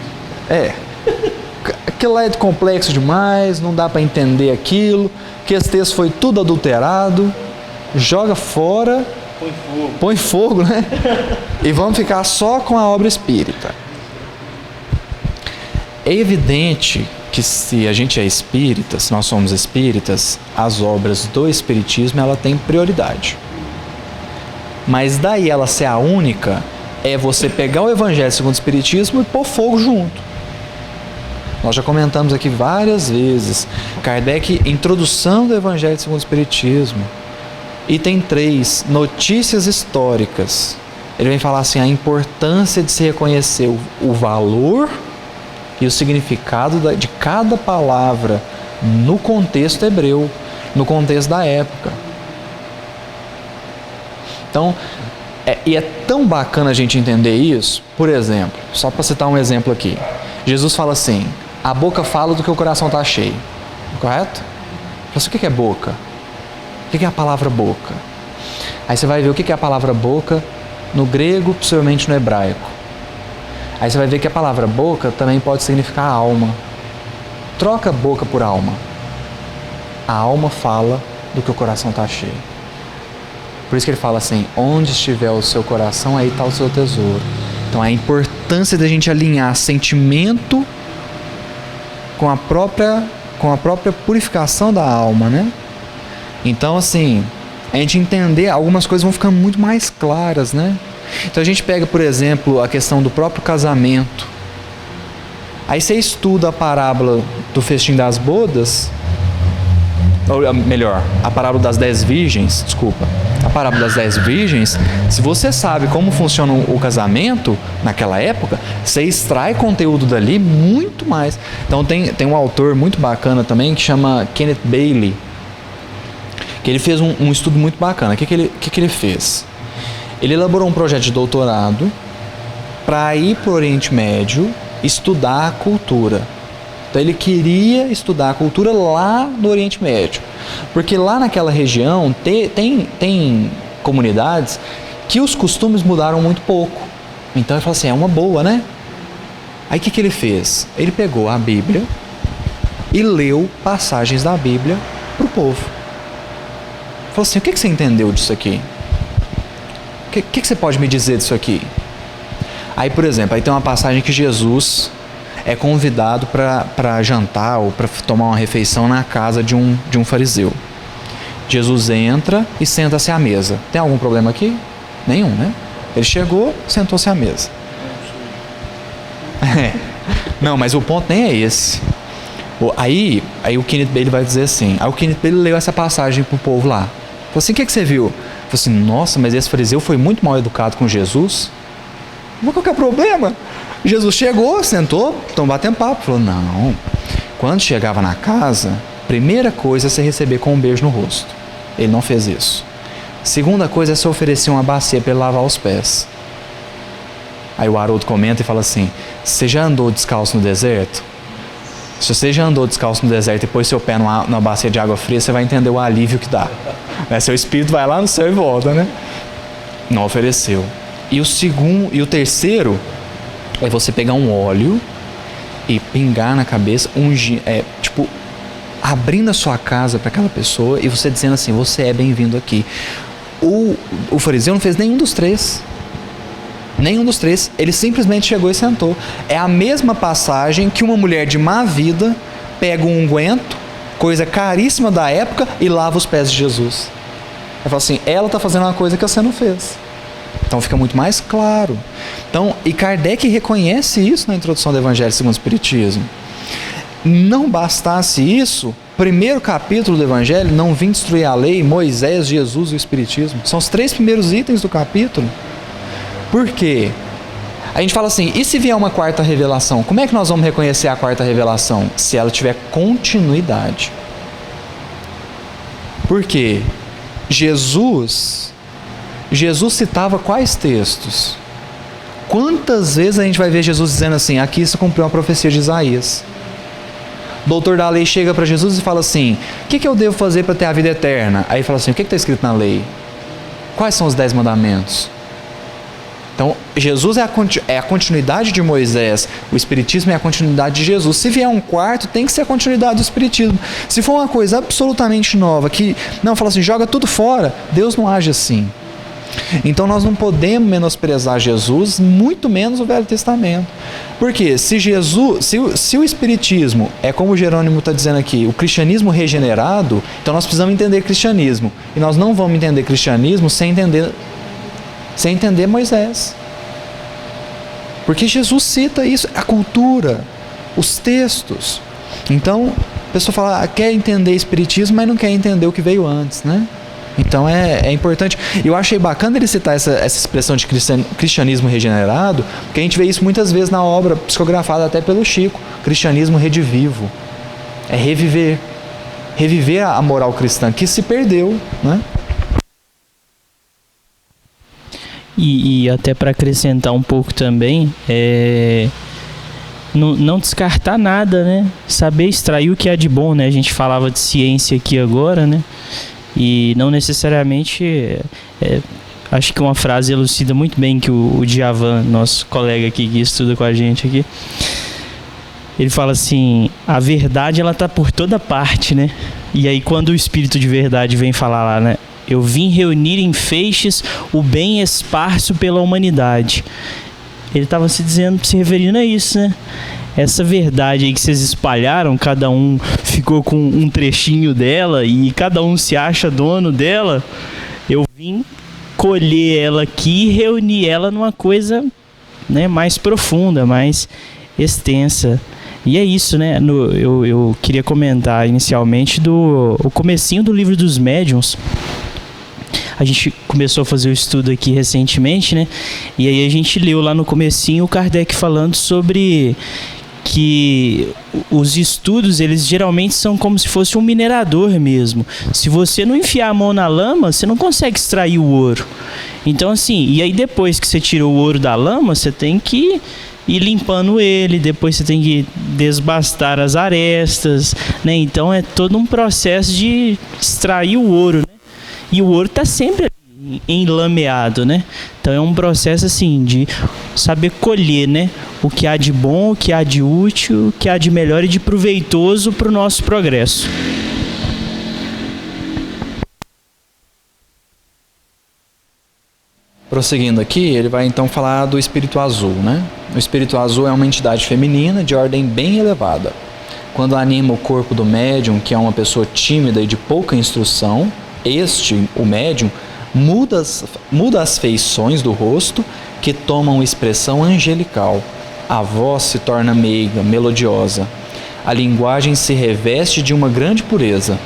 Aquilo lá é complexo demais, não dá para entender aquilo, que esse texto foi tudo adulterado, joga fora, põe fogo, né? E vamos ficar só com a obra espírita. É evidente que se a gente é espírita, se nós somos espíritas, as obras do espiritismo ela tem prioridade. Mas daí ela ser a única, é você pegar o Evangelho segundo o Espiritismo e pôr fogo junto. Nós já comentamos aqui várias vezes, Kardec, introdução do Evangelho segundo o Espiritismo, item 3, notícias históricas. Ele vem falar assim, a importância de se reconhecer o valor e o significado de cada palavra no contexto hebreu, no contexto da época. Então, e é tão bacana a gente entender isso. Por exemplo, só para citar um exemplo aqui, Jesus fala assim, a boca fala do que o coração está cheio, correto? Mas o que é boca? O que é a palavra boca? Aí você vai ver o que é a palavra boca no grego, possivelmente no hebraico. Aí você vai ver que a palavra boca também pode significar alma. Troca boca por alma. A alma fala do que o coração está cheio. Por isso que ele fala assim, onde estiver o seu coração, aí está o seu tesouro. Então a importância da gente alinhar sentimento com a própria purificação da alma, né? Então assim, a gente entender, algumas coisas vão ficando muito mais claras, né? Então a gente pega, por exemplo, a questão do próprio casamento. Aí você estuda a parábola do festim das bodas, ou melhor, a parábola das 10 virgens, desculpa. A parábola das 10 virgens, se você sabe como funciona o casamento naquela época, você extrai conteúdo dali muito mais. Então tem um autor muito bacana também que chama Kenneth Bailey, que ele fez um estudo muito bacana. O que ele fez? Ele elaborou um projeto de doutorado para ir para o Oriente Médio estudar a cultura. Então ele queria estudar a cultura lá no Oriente Médio, porque lá naquela região tem comunidades que os costumes mudaram muito pouco. Então ele falou assim, é uma boa, né? Aí o que ele fez? Ele pegou a Bíblia e leu passagens da Bíblia para o povo. Falou assim, o que você entendeu disso aqui? O que você pode me dizer disso aqui? Aí, por exemplo, aí tem uma passagem que Jesus é convidado para jantar ou para tomar uma refeição na casa de um fariseu. Jesus entra e senta-se à mesa. Tem algum problema aqui? Nenhum, né? Ele chegou, sentou-se à mesa. Não, mas o ponto nem é esse. Aí o Kenneth Bailey vai dizer assim, aí o Kenneth Bailey leu essa passagem pro povo lá. Falou assim, o que você viu? Falou assim, nossa, mas esse fariseu foi muito mal educado com Jesus. Mas qual que é o problema? Jesus chegou, sentou, estão batendo papo. Falou, não, quando chegava na casa, primeira coisa é você receber com um beijo no rosto. Ele não fez isso. Segunda coisa é você oferecer uma bacia para ele lavar os pés. Aí o Haroldo comenta e fala assim, você já andou descalço no deserto? Se você já andou descalço no deserto e pôs seu pé numa bacia de água fria, você vai entender o alívio que dá. Seu espírito vai lá no céu e volta, né? Não ofereceu. E o terceiro é você pegar um óleo e pingar na cabeça, abrindo a sua casa para aquela pessoa e você dizendo assim, você é bem-vindo aqui. O fariseu não fez nenhum dos três. Nenhum dos três. Ele simplesmente chegou e sentou. É a mesma passagem que uma mulher de má vida pega um unguento, coisa caríssima da época, e lava os pés de Jesus. Ela fala assim, ela está fazendo uma coisa que você não fez. Então fica muito mais claro. Então, e Kardec reconhece isso na introdução do Evangelho segundo o Espiritismo. Não bastasse isso, primeiro capítulo do Evangelho, não vim destruir a lei, Moisés, Jesus e o Espiritismo. São os 3 primeiros itens do capítulo. Por quê? A gente fala assim, e se vier uma quarta revelação? Como é que nós vamos reconhecer a quarta revelação? Se ela tiver continuidade. Por quê? Jesus citava quais textos? Quantas vezes a gente vai ver Jesus dizendo assim, aqui se cumpriu a profecia de Isaías? O doutor da lei chega para Jesus e fala assim, o que eu devo fazer para ter a vida eterna? Aí ele fala assim, o que está escrito na lei? Quais são os 10 mandamentos? Então, Jesus é a continuidade de Moisés, o Espiritismo é a continuidade de Jesus. Se vier um quarto, tem que ser a continuidade do Espiritismo. Se for uma coisa absolutamente nova, que não fala assim, joga tudo fora, Deus não age assim. Então nós não podemos menosprezar Jesus, muito menos o Velho Testamento. Porque se o Espiritismo é como o Jerônimo está dizendo aqui, o cristianismo regenerado, então nós precisamos entender cristianismo. E nós não vamos entender cristianismo sem entender Moisés. Porque Jesus cita isso, a cultura, os textos. Então, a pessoa fala, quer entender Espiritismo, mas não quer entender o que veio antes, né? Então é importante. Eu achei bacana ele citar essa expressão de cristianismo regenerado, porque a gente vê isso muitas vezes na obra psicografada até pelo Chico, cristianismo redivivo. É reviver a moral cristã que se perdeu, né? E até para acrescentar um pouco também, não descartar nada, né? Saber extrair o que é de bom, né? A gente falava de ciência aqui agora, né? E não necessariamente, acho que uma frase elucida muito bem que o Djavan, nosso colega aqui que estuda com a gente aqui, ele fala assim, a verdade ela tá por toda parte, né? E aí quando o Espírito de verdade vem falar lá, né? Eu vim reunir em feixes o bem esparso pela humanidade. Ele estava se referindo a isso, né? Essa verdade aí que vocês espalharam, cada um ficou com um trechinho dela e cada um se acha dono dela, eu vim colher ela aqui e reunir ela numa coisa, né, mais profunda, mais extensa. E é isso, né? Eu queria comentar inicialmente o comecinho do Livro dos Médiuns. A gente começou a fazer o estudo aqui recentemente, né? E aí a gente leu lá no comecinho o Kardec falando sobre que os estudos, eles geralmente são como se fosse um minerador mesmo. Se você não enfiar a mão na lama, você não consegue extrair o ouro. Então assim, e aí depois que você tirou o ouro da lama, você tem que ir limpando ele, depois você tem que desbastar as arestas, né? Então é todo um processo de extrair o ouro, né? E o ouro está sempre enlameado, né? Então é um processo assim de saber colher, né? O que há de bom, o que há de útil, o que há de melhor e de proveitoso para o nosso progresso. Prosseguindo aqui, ele vai então falar do espírito azul, né? O espírito azul é uma entidade feminina de ordem bem elevada. Quando anima o corpo do médium, que é uma pessoa tímida e de pouca instrução, o médium, muda as feições do rosto, que tomam expressão angelical. A voz se torna meiga, melodiosa. A linguagem se reveste de uma grande pureza.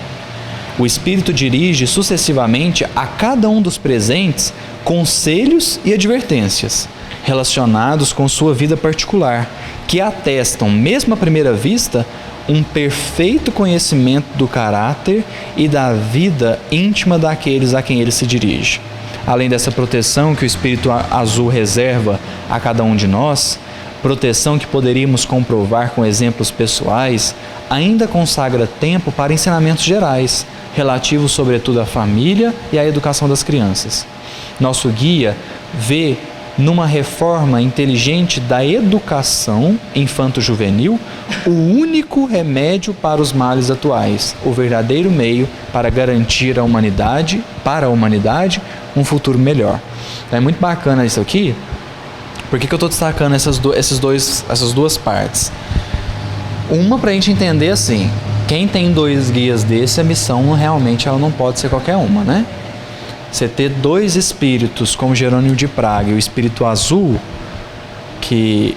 O espírito dirige sucessivamente a cada um dos presentes conselhos e advertências, relacionados com sua vida particular, que atestam, mesmo à primeira vista, um perfeito conhecimento do caráter e da vida íntima daqueles a quem ele se dirige. Além dessa proteção que o Espírito Azul reserva a cada um de nós, proteção que poderíamos comprovar com exemplos pessoais, ainda consagra tempo para ensinamentos gerais, relativos sobretudo à família e à educação das crianças. Nosso guia vê numa reforma inteligente da educação infanto-juvenil o único remédio para os males atuais, o verdadeiro meio para garantir para a humanidade um futuro melhor. É muito bacana isso aqui. Por que eu estou destacando essas duas partes? Uma, para a gente entender assim, quem tem 2 guias desse, a missão realmente ela não pode ser qualquer uma, né? Você ter 2 espíritos, como Jerônimo de Praga e o espírito azul, que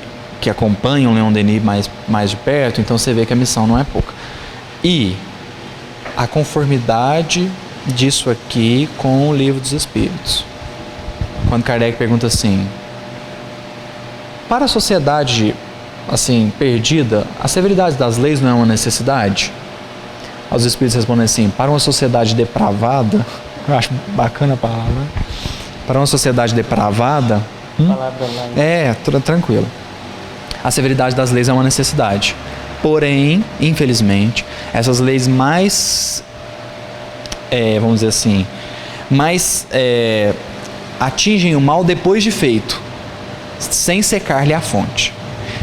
acompanham Leon Denis mais de perto, então você vê que a missão não é pouca. E a conformidade disso aqui com o Livro dos Espíritos. Quando Kardec pergunta assim, para a sociedade assim perdida, a severidade das leis não é uma necessidade? Os espíritos respondem assim: para uma sociedade depravada, eu acho bacana a palavra, para uma sociedade depravada, tranquilo, a severidade das leis é uma necessidade. Porém, infelizmente, essas leis mais, vamos dizer assim, mais atingem o mal depois de feito, sem secar-lhe a fonte.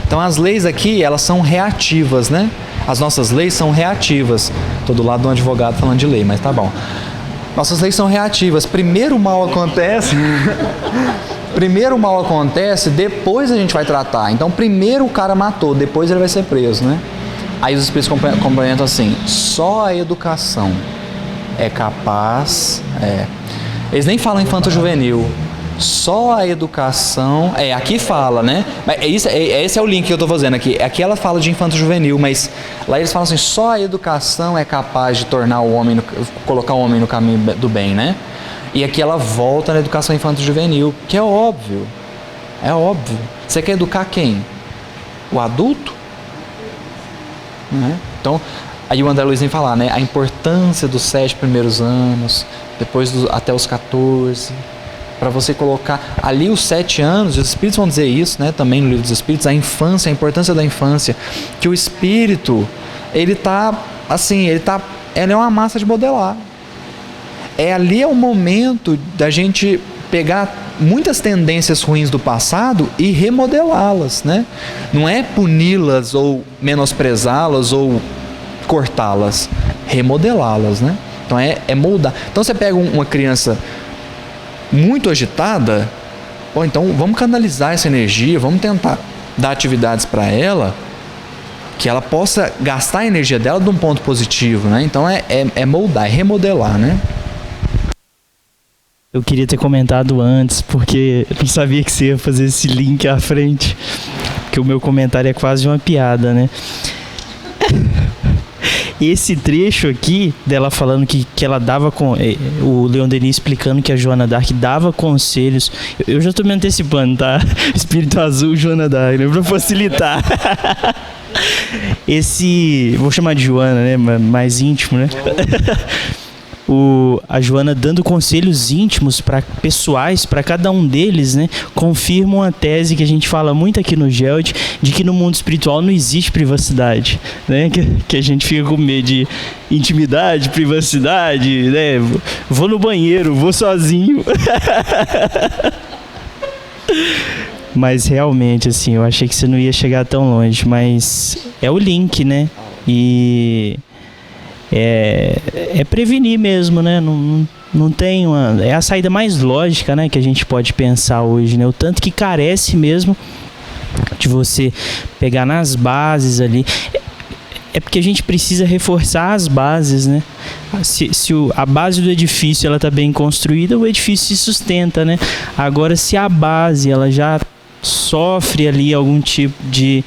Então as leis aqui, elas são reativas, né? As nossas leis são reativas. Tô do lado de um advogado falando de lei, mas tá bom. Nossas leis são reativas. Primeiro o mal acontece, depois a gente vai tratar. Então primeiro o cara matou, depois ele vai ser preso, né? Aí os espíritos complementam assim: só a educação é capaz... Eles nem falam infanto-juvenil. Só a educação... aqui fala, né? Esse é o link que eu estou fazendo aqui. Aqui ela fala de infanto-juvenil, mas lá eles falam assim: só a educação é capaz de tornar o homem... colocar o homem no caminho do bem, né? E aqui ela volta na educação infanto-juvenil, que é óbvio. É óbvio. Você quer educar quem? O adulto? Né? Então, aí o André Luiz vem falar, né? A importância dos 7 primeiros anos, depois até os 14... para você colocar ali os 7 anos, os espíritos vão dizer isso, né, também no livro dos espíritos, a infância, a importância da infância, que o espírito, ele é uma massa de modelar. Ali é o momento da gente pegar muitas tendências ruins do passado e remodelá-las, né? Não é puni-las ou menosprezá-las ou cortá-las, remodelá-las, né? Então é moldar. Então você pega uma criança muito agitada, então vamos canalizar essa energia, vamos tentar dar atividades para ela que ela possa gastar a energia dela de um ponto positivo, né? Então é moldar, é remodelar, né? Eu queria ter comentado antes, porque eu não sabia que você ia fazer esse link à frente, porque o meu comentário é quase uma piada, né? Esse trecho aqui, dela falando que ela dava com o Leon Denis explicando que a Joana d'Arc dava conselhos. Eu já tô me antecipando, tá? Espírito Azul, Joana d'Arc, né? Pra facilitar. Vou chamar de Joana, né? Mais íntimo, né? A Joana dando conselhos íntimos pessoais para cada um deles, né, confirma uma tese que a gente fala muito aqui no GELD, de que no mundo espiritual não existe privacidade, né, que a gente fica com medo de intimidade, privacidade, né, vou no banheiro, vou sozinho. Mas realmente, assim, eu achei que você não ia chegar tão longe, mas é o link, né, e... É prevenir mesmo, né? Não tem é a saída mais lógica, né, que a gente pode pensar hoje, né? O tanto que carece mesmo de você pegar nas bases ali. É porque a gente precisa reforçar as bases, né? Se a base do edifício ela tá bem construída, o edifício se sustenta, né? Agora, se a base ela já sofre ali algum tipo de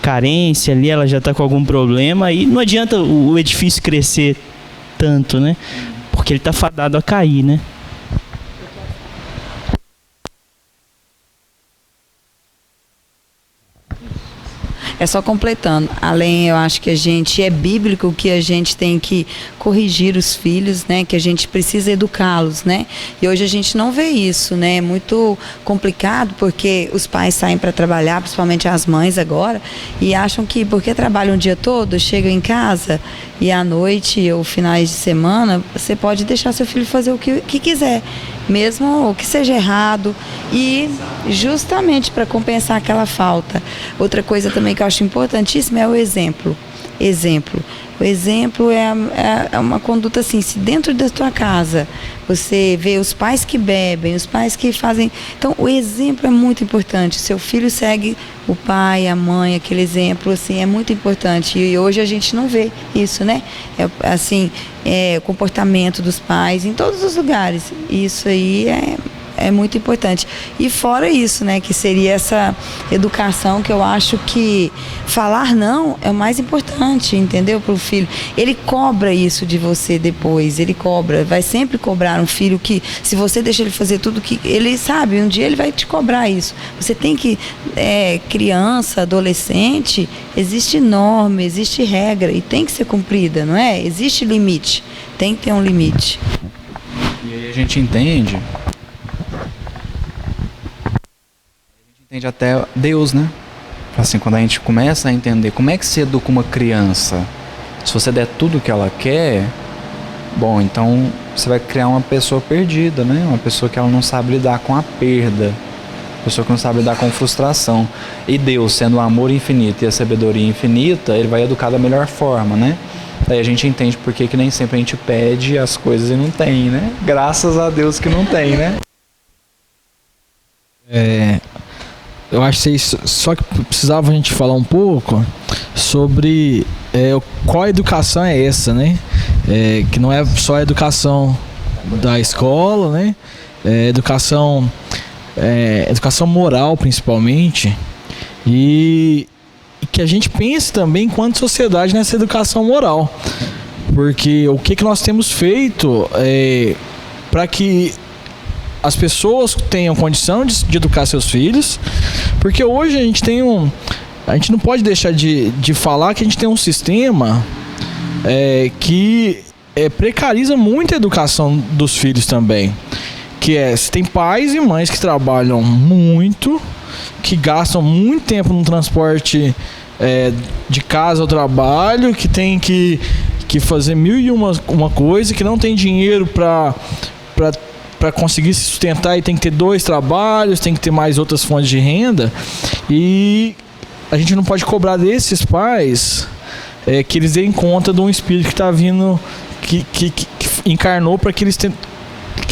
carência ali, ela já está com algum problema, e não adianta o edifício crescer tanto, né? Porque ele está fadado a cair, né? É só completando. Além, eu acho que é bíblico que a gente tem que corrigir os filhos, né? Que a gente precisa educá-los, né? E hoje a gente não vê isso, né? É muito complicado porque os pais saem para trabalhar, principalmente as mães agora, e acham que porque trabalham o dia todo, chegam em casa e à noite ou finais de semana, você pode deixar seu filho fazer o que quiser, mesmo o que seja errado, e justamente para compensar aquela falta. Outra coisa também que eu acho importantíssima é o exemplo. O exemplo é uma conduta assim, se dentro da tua casa você vê os pais que bebem, os pais que fazem... Então, o exemplo é muito importante. Seu filho segue o pai, a mãe, aquele exemplo, assim, é muito importante. E hoje a gente não vê isso, né? O comportamento dos pais em todos os lugares. Isso aí é muito importante. E fora isso, né, que seria essa educação que eu acho que falar não é o mais importante, entendeu? Para o filho. Ele cobra isso de você depois, ele cobra, vai sempre cobrar um filho que, se você deixa ele fazer tudo que ele sabe, um dia ele vai te cobrar isso. Você tem que, criança, adolescente, existe norma, existe regra e tem que ser cumprida, não é? Existe limite, tem que ter um limite. E aí a gente entende até Deus, né? Assim, quando a gente começa a entender como é que se educa uma criança, se você der tudo o que ela quer, bom, então você vai criar uma pessoa perdida, né? Uma pessoa que ela não sabe lidar com a perda, uma pessoa que não sabe lidar com frustração. E Deus, sendo o amor infinito e a sabedoria infinita, ele vai educar da melhor forma, né? Daí a gente entende por que nem sempre a gente pede as coisas e não tem, né? Graças a Deus que não tem, né? Eu acho que só que precisava a gente falar um pouco sobre qual educação é essa, né? Que não é só a educação da escola, né? Educação moral, principalmente, e que a gente pense também enquanto sociedade nessa educação moral, porque o que nós temos feito para que as pessoas tenham condição de educar seus filhos, porque hoje a gente não pode deixar de falar que a gente tem um sistema que precariza muito a educação dos filhos também, que tem pais e mães que trabalham muito, que gastam muito tempo no transporte de casa ao trabalho, que tem que fazer mil e uma coisa, que não tem dinheiro para conseguir se sustentar e tem que ter 2 trabalhos, tem que ter mais outras fontes de renda, e a gente não pode cobrar desses pais que eles deem conta de um espírito que está vindo, que encarnou para que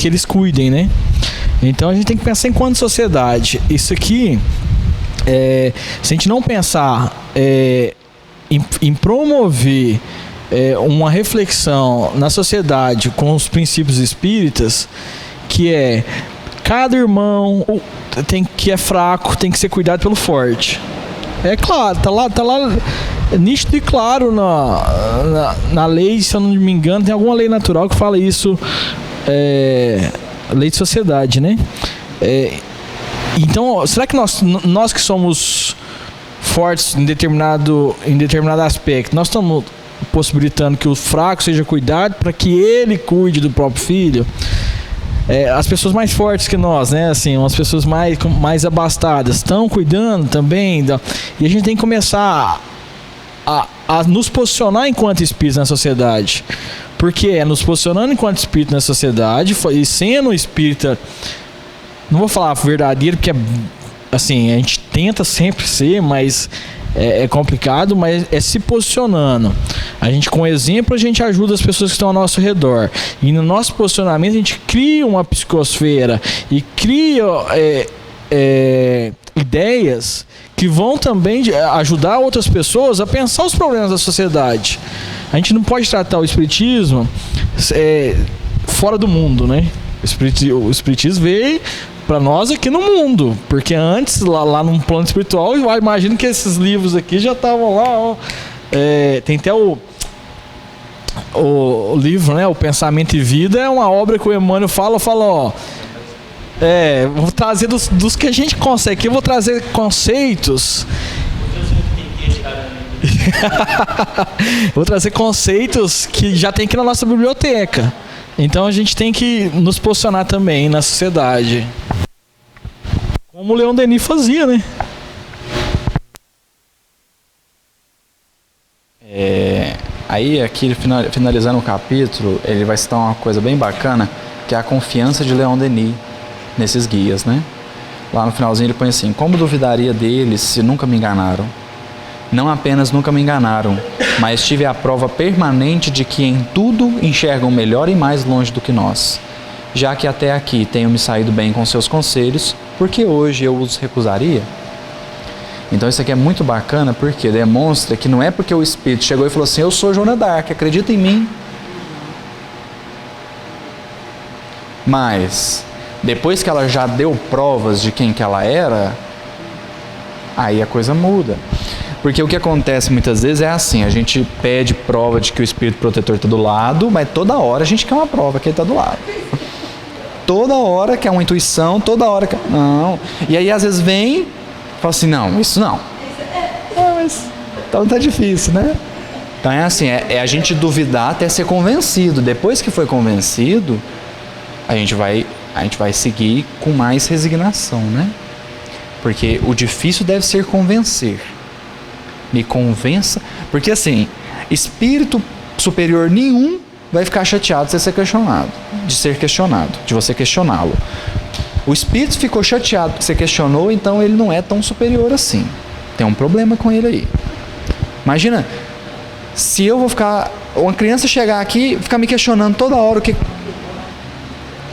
eles cuidem, né? Então a gente tem que pensar enquanto sociedade. Isso aqui, se a gente não pensar em promover uma reflexão na sociedade com os princípios espíritas, que cada irmão que é fraco tem que ser cuidado pelo forte. É claro, tá lá nítido e claro na lei, se eu não me engano, tem alguma lei natural que fala isso, lei de sociedade, né? Então, será que nós que somos fortes em determinado aspecto, nós estamos possibilitando que o fraco seja cuidado para que ele cuide do próprio filho? As pessoas mais fortes que nós, né? Assim, as pessoas mais abastadas estão cuidando também. E a gente tem que começar a nos posicionar enquanto espíritos na sociedade. Porque nos posicionando enquanto espírito na sociedade e sendo espírita, não vou falar verdadeiro, porque assim, a gente tenta sempre ser, mas é complicado, mas se posicionando. A gente, com exemplo, a gente ajuda as pessoas que estão ao nosso redor. E no nosso posicionamento a gente cria uma psicosfera e cria ideias que vão também ajudar outras pessoas a pensar os problemas da sociedade. A gente não pode tratar o espiritismo fora do mundo, né? O espiritismo veio para nós aqui no mundo, porque antes, lá no plano espiritual, eu imagino que esses livros aqui já estavam lá, ó. Tem até o livro, né? O Pensamento e Vida, é uma obra que o Emmanuel fala, ó, vou trazer dos que a gente consegue, eu vou trazer conceitos. Vou trazer conceitos que já tem aqui na nossa biblioteca. Então a gente tem que nos posicionar também na sociedade, como o Leon Denis fazia, né? Aí aqui, finalizando o capítulo, ele vai citar uma coisa bem bacana, que é a confiança de Leon Denis nesses guias, né? Lá no finalzinho ele põe assim: como duvidaria deles se nunca me enganaram? Não apenas nunca me enganaram, mas tive a prova permanente de que em tudo enxergam melhor e mais longe do que nós. Já que até aqui tenho me saído bem com seus conselhos, por que hoje eu os recusaria? Então isso aqui é muito bacana, porque demonstra que não é porque o Espírito chegou e falou assim: eu sou Joana d'Arc, acredita em mim. Mas Depois que ela já deu provas de quem que ela era, aí a coisa muda. Porque o que acontece muitas vezes é assim, a gente pede prova de que o espírito protetor está do lado, mas toda hora a gente quer uma prova que ele está do lado. Toda hora quer uma intuição, toda hora quer... Não. E aí às vezes vem, fala assim, não, isso não. Mas então tá difícil, né? Então é assim, é a gente duvidar até ser convencido. Depois que foi convencido, a gente vai seguir com mais resignação, né? Porque o difícil deve ser convencer. Me convença. Porque assim, espírito superior nenhum vai ficar chateado de ser questionado. De você questioná-lo. O espírito ficou chateado porque você questionou, então ele não é tão superior assim. Tem um problema com ele aí. Imagina, se eu vou ficar... Uma criança chegar aqui e ficar me questionando toda hora o que...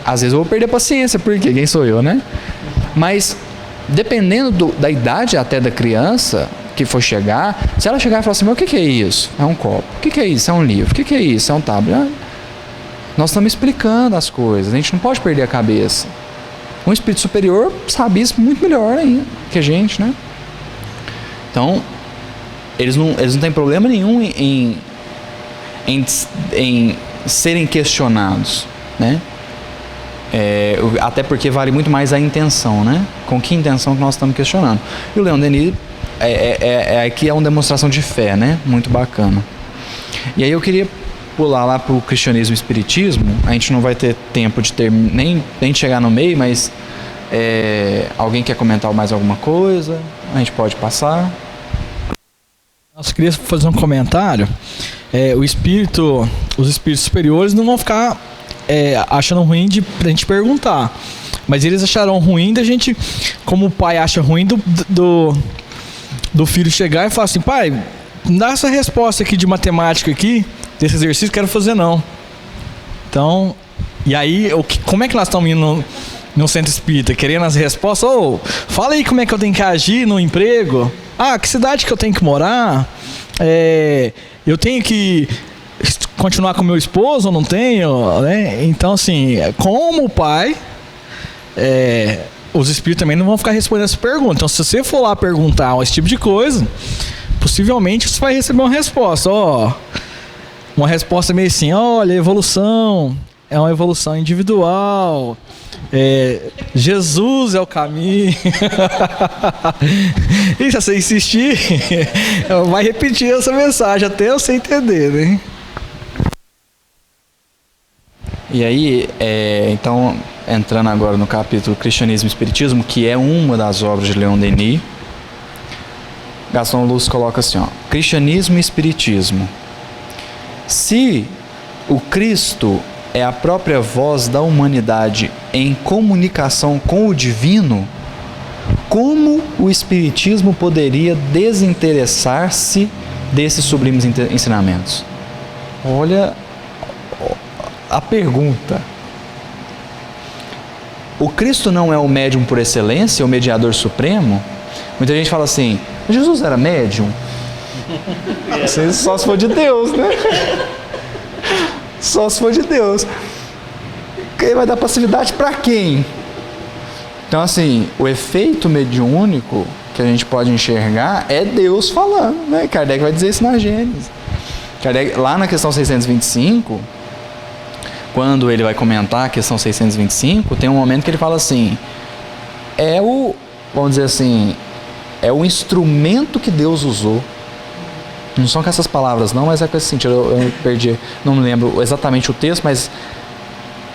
Às vezes eu vou perder a paciência, porque quem sou eu, né? Mas, dependendo da idade até da criança que for chegar, se ela chegar e falar assim, mas o que é isso? É um copo. O que é isso? É um livro. O que é isso? É um tablet. Nós estamos explicando as coisas. A gente não pode perder a cabeça. Um espírito superior sabe isso muito melhor ainda que a gente, né? Então, eles não têm problema nenhum em serem questionados, né? Até porque vale muito mais a intenção, né? Com que intenção que nós estamos questionando. E o Leon Denis aqui é uma demonstração de fé, né? Muito bacana. E aí eu queria pular lá para o cristianismo e espiritismo. A gente não vai ter tempo de nem chegar no meio, mas alguém quer comentar mais alguma coisa? A gente pode passar. Eu queria fazer um comentário. Os espíritos superiores não vão ficar achando ruim de a gente perguntar, mas eles acharão ruim da gente, como o pai acha ruim do filho chegar e falar assim, pai, me dá essa resposta aqui de matemática aqui, desse exercício, quero fazer não. Então, e aí, como é que nós estamos indo no centro espírita, querendo as respostas? Fala aí como é que eu tenho que agir no emprego. Que cidade que eu tenho que morar? Eu tenho que continuar com meu esposo ou não tenho? Né? Então, assim, como o pai, os espíritos também não vão ficar respondendo essa pergunta. Então, se você for lá perguntar esse tipo de coisa, possivelmente você vai receber uma resposta. Uma resposta meio assim, olha, evolução é uma evolução individual. Jesus é o caminho. E se você insistir, vai repetir essa mensagem até você entender, né? E aí, então, entrando agora no capítulo Cristianismo e Espiritismo, que é uma das obras de Leon Denis, Gaston Luz coloca assim, Cristianismo e Espiritismo. Se o Cristo é a própria voz da humanidade em comunicação com o divino, como o Espiritismo poderia desinteressar-se desses sublimes ensinamentos? Olha a pergunta. O Cristo não é o médium por excelência, o mediador supremo? Muita gente fala assim, Jesus era médium? Só se for de Deus, né? Só se for de Deus. Ele vai dar passividade para quem? Então, assim, o efeito mediúnico que a gente pode enxergar é Deus falando, né? Kardec vai dizer isso na Gênesis. Kardec, lá na questão 625, quando ele vai comentar a questão 625, tem um momento que ele fala assim, vamos dizer assim, é o instrumento que Deus usou. Não são com essas palavras não, mas é com esse sentido. Eu perdi, não me lembro exatamente o texto, mas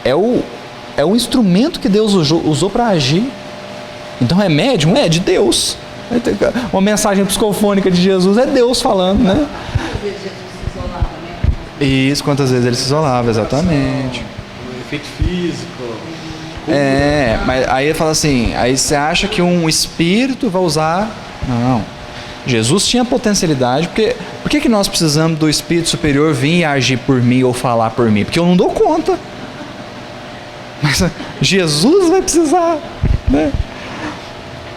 é o instrumento que Deus usou para agir. Então é médium? É de Deus. Uma mensagem psicofônica de Jesus é Deus falando, né? Quantas vezes Jesus se isolava, né? Isso, quantas vezes ele se isolava, exatamente. O efeito físico. Mas aí ele fala assim, aí você acha que um espírito vai usar... Não. Jesus tinha potencialidade, por que nós precisamos do espírito superior vir e agir por mim ou falar por mim? Porque eu não dou conta. Mas Jesus vai precisar, né?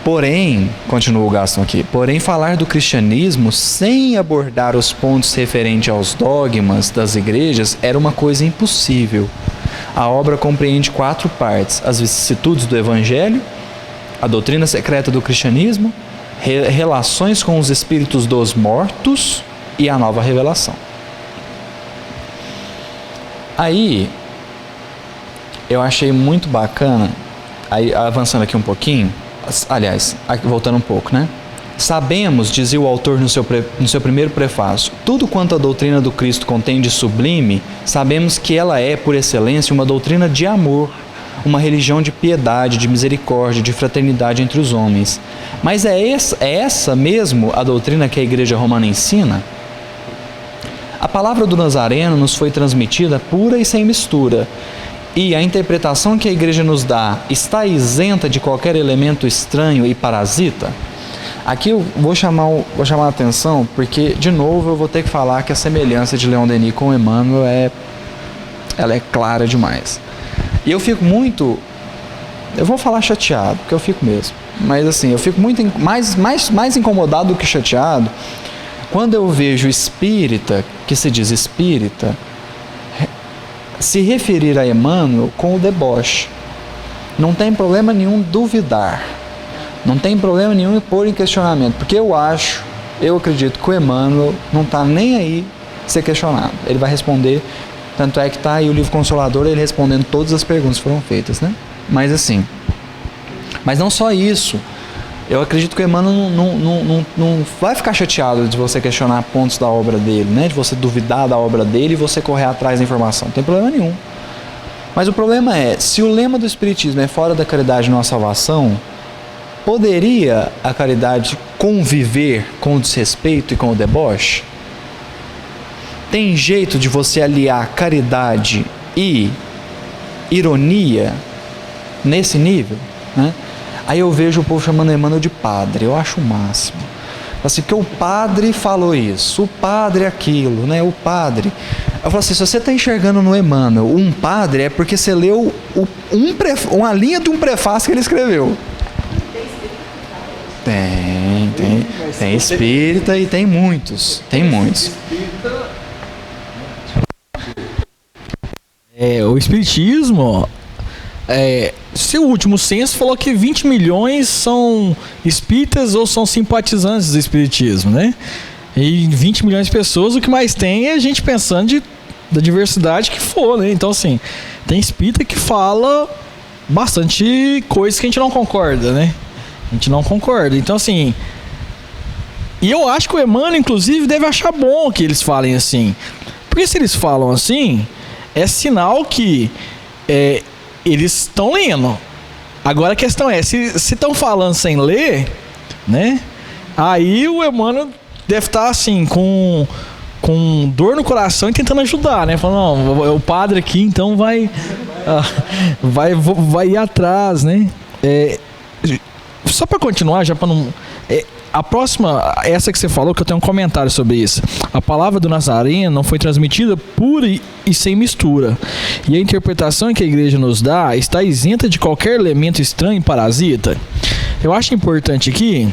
Porém, continua o Gaston aqui, falar do cristianismo sem abordar os pontos referentes aos dogmas das igrejas era uma coisa impossível. A obra compreende 4 partes: as vicissitudes do Evangelho, a doutrina secreta do cristianismo, relações com os espíritos dos mortos e a nova revelação. Aí, eu achei muito bacana, aí, avançando aqui um pouquinho, aliás, voltando um pouco, né? Sabemos, dizia o autor no seu primeiro prefácio, tudo quanto a doutrina do Cristo contém de sublime, sabemos que ela é, por excelência, uma doutrina de amor, uma religião de piedade, de misericórdia, de fraternidade entre os homens. Mas é essa mesmo a doutrina que a Igreja Romana ensina? A palavra do Nazareno nos foi transmitida pura e sem mistura, e a interpretação que a Igreja nos dá está isenta de qualquer elemento estranho e parasita? Aqui eu vou chamar a atenção, porque, de novo, eu vou ter que falar que a semelhança de Leon Denis com Emmanuel ela é clara demais. E eu fico muito... Eu vou falar chateado, porque eu fico mesmo. Mas assim, eu fico muito mais incomodado do que chateado quando eu vejo espírita, que se diz espírita, se referir a Emmanuel com o deboche. Não tem problema nenhum duvidar. Não tem problema nenhum em pôr em questionamento, porque eu acredito que o Emmanuel não está nem aí ser questionado. Ele vai responder, tanto é que está aí o livro Consolador, ele respondendo todas as perguntas que foram feitas, né? Mas assim, mas não só isso, eu acredito que o Emmanuel não vai ficar chateado de você questionar pontos da obra dele, né? De você duvidar da obra dele e você correr atrás da informação, não tem problema nenhum. Mas o problema é, se o lema do Espiritismo é fora da caridade não há salvação, poderia a caridade conviver com o desrespeito e com o deboche? Tem jeito de você aliar caridade e ironia nesse nível, né? Aí eu vejo o povo chamando Emmanuel de padre, eu acho o máximo. Assim, que o padre falou isso, o padre aquilo, né? O padre. Eu falo assim, se você está enxergando no Emmanuel um padre, é porque você leu uma linha de um prefácio que ele escreveu. Tem espírita e tem muitos. O espiritismo, seu último censo falou que 20 milhões são espíritas ou são simpatizantes do espiritismo, né? E 20 milhões de pessoas, o que mais tem é a gente pensando da diversidade que for, né? Então, assim, tem espírita que fala bastante coisas que a gente não concorda, né? A gente não concorda. Então, assim... E eu acho que o Emmanuel, inclusive, deve achar bom que eles falem assim. Porque se eles falam assim, é sinal que eles estão lendo. Agora a questão é, se estão falando sem ler, né? Aí o Emmanuel deve estar, assim, com dor no coração e tentando ajudar, né? Falando, não, o padre aqui, então vai ir atrás, né? Só para continuar, já para não... a próxima, essa que você falou, que eu tenho um comentário sobre isso. A palavra do Nazareno não foi transmitida pura e sem mistura. E a interpretação que a igreja nos dá está isenta de qualquer elemento estranho e parasita. Eu acho importante aqui,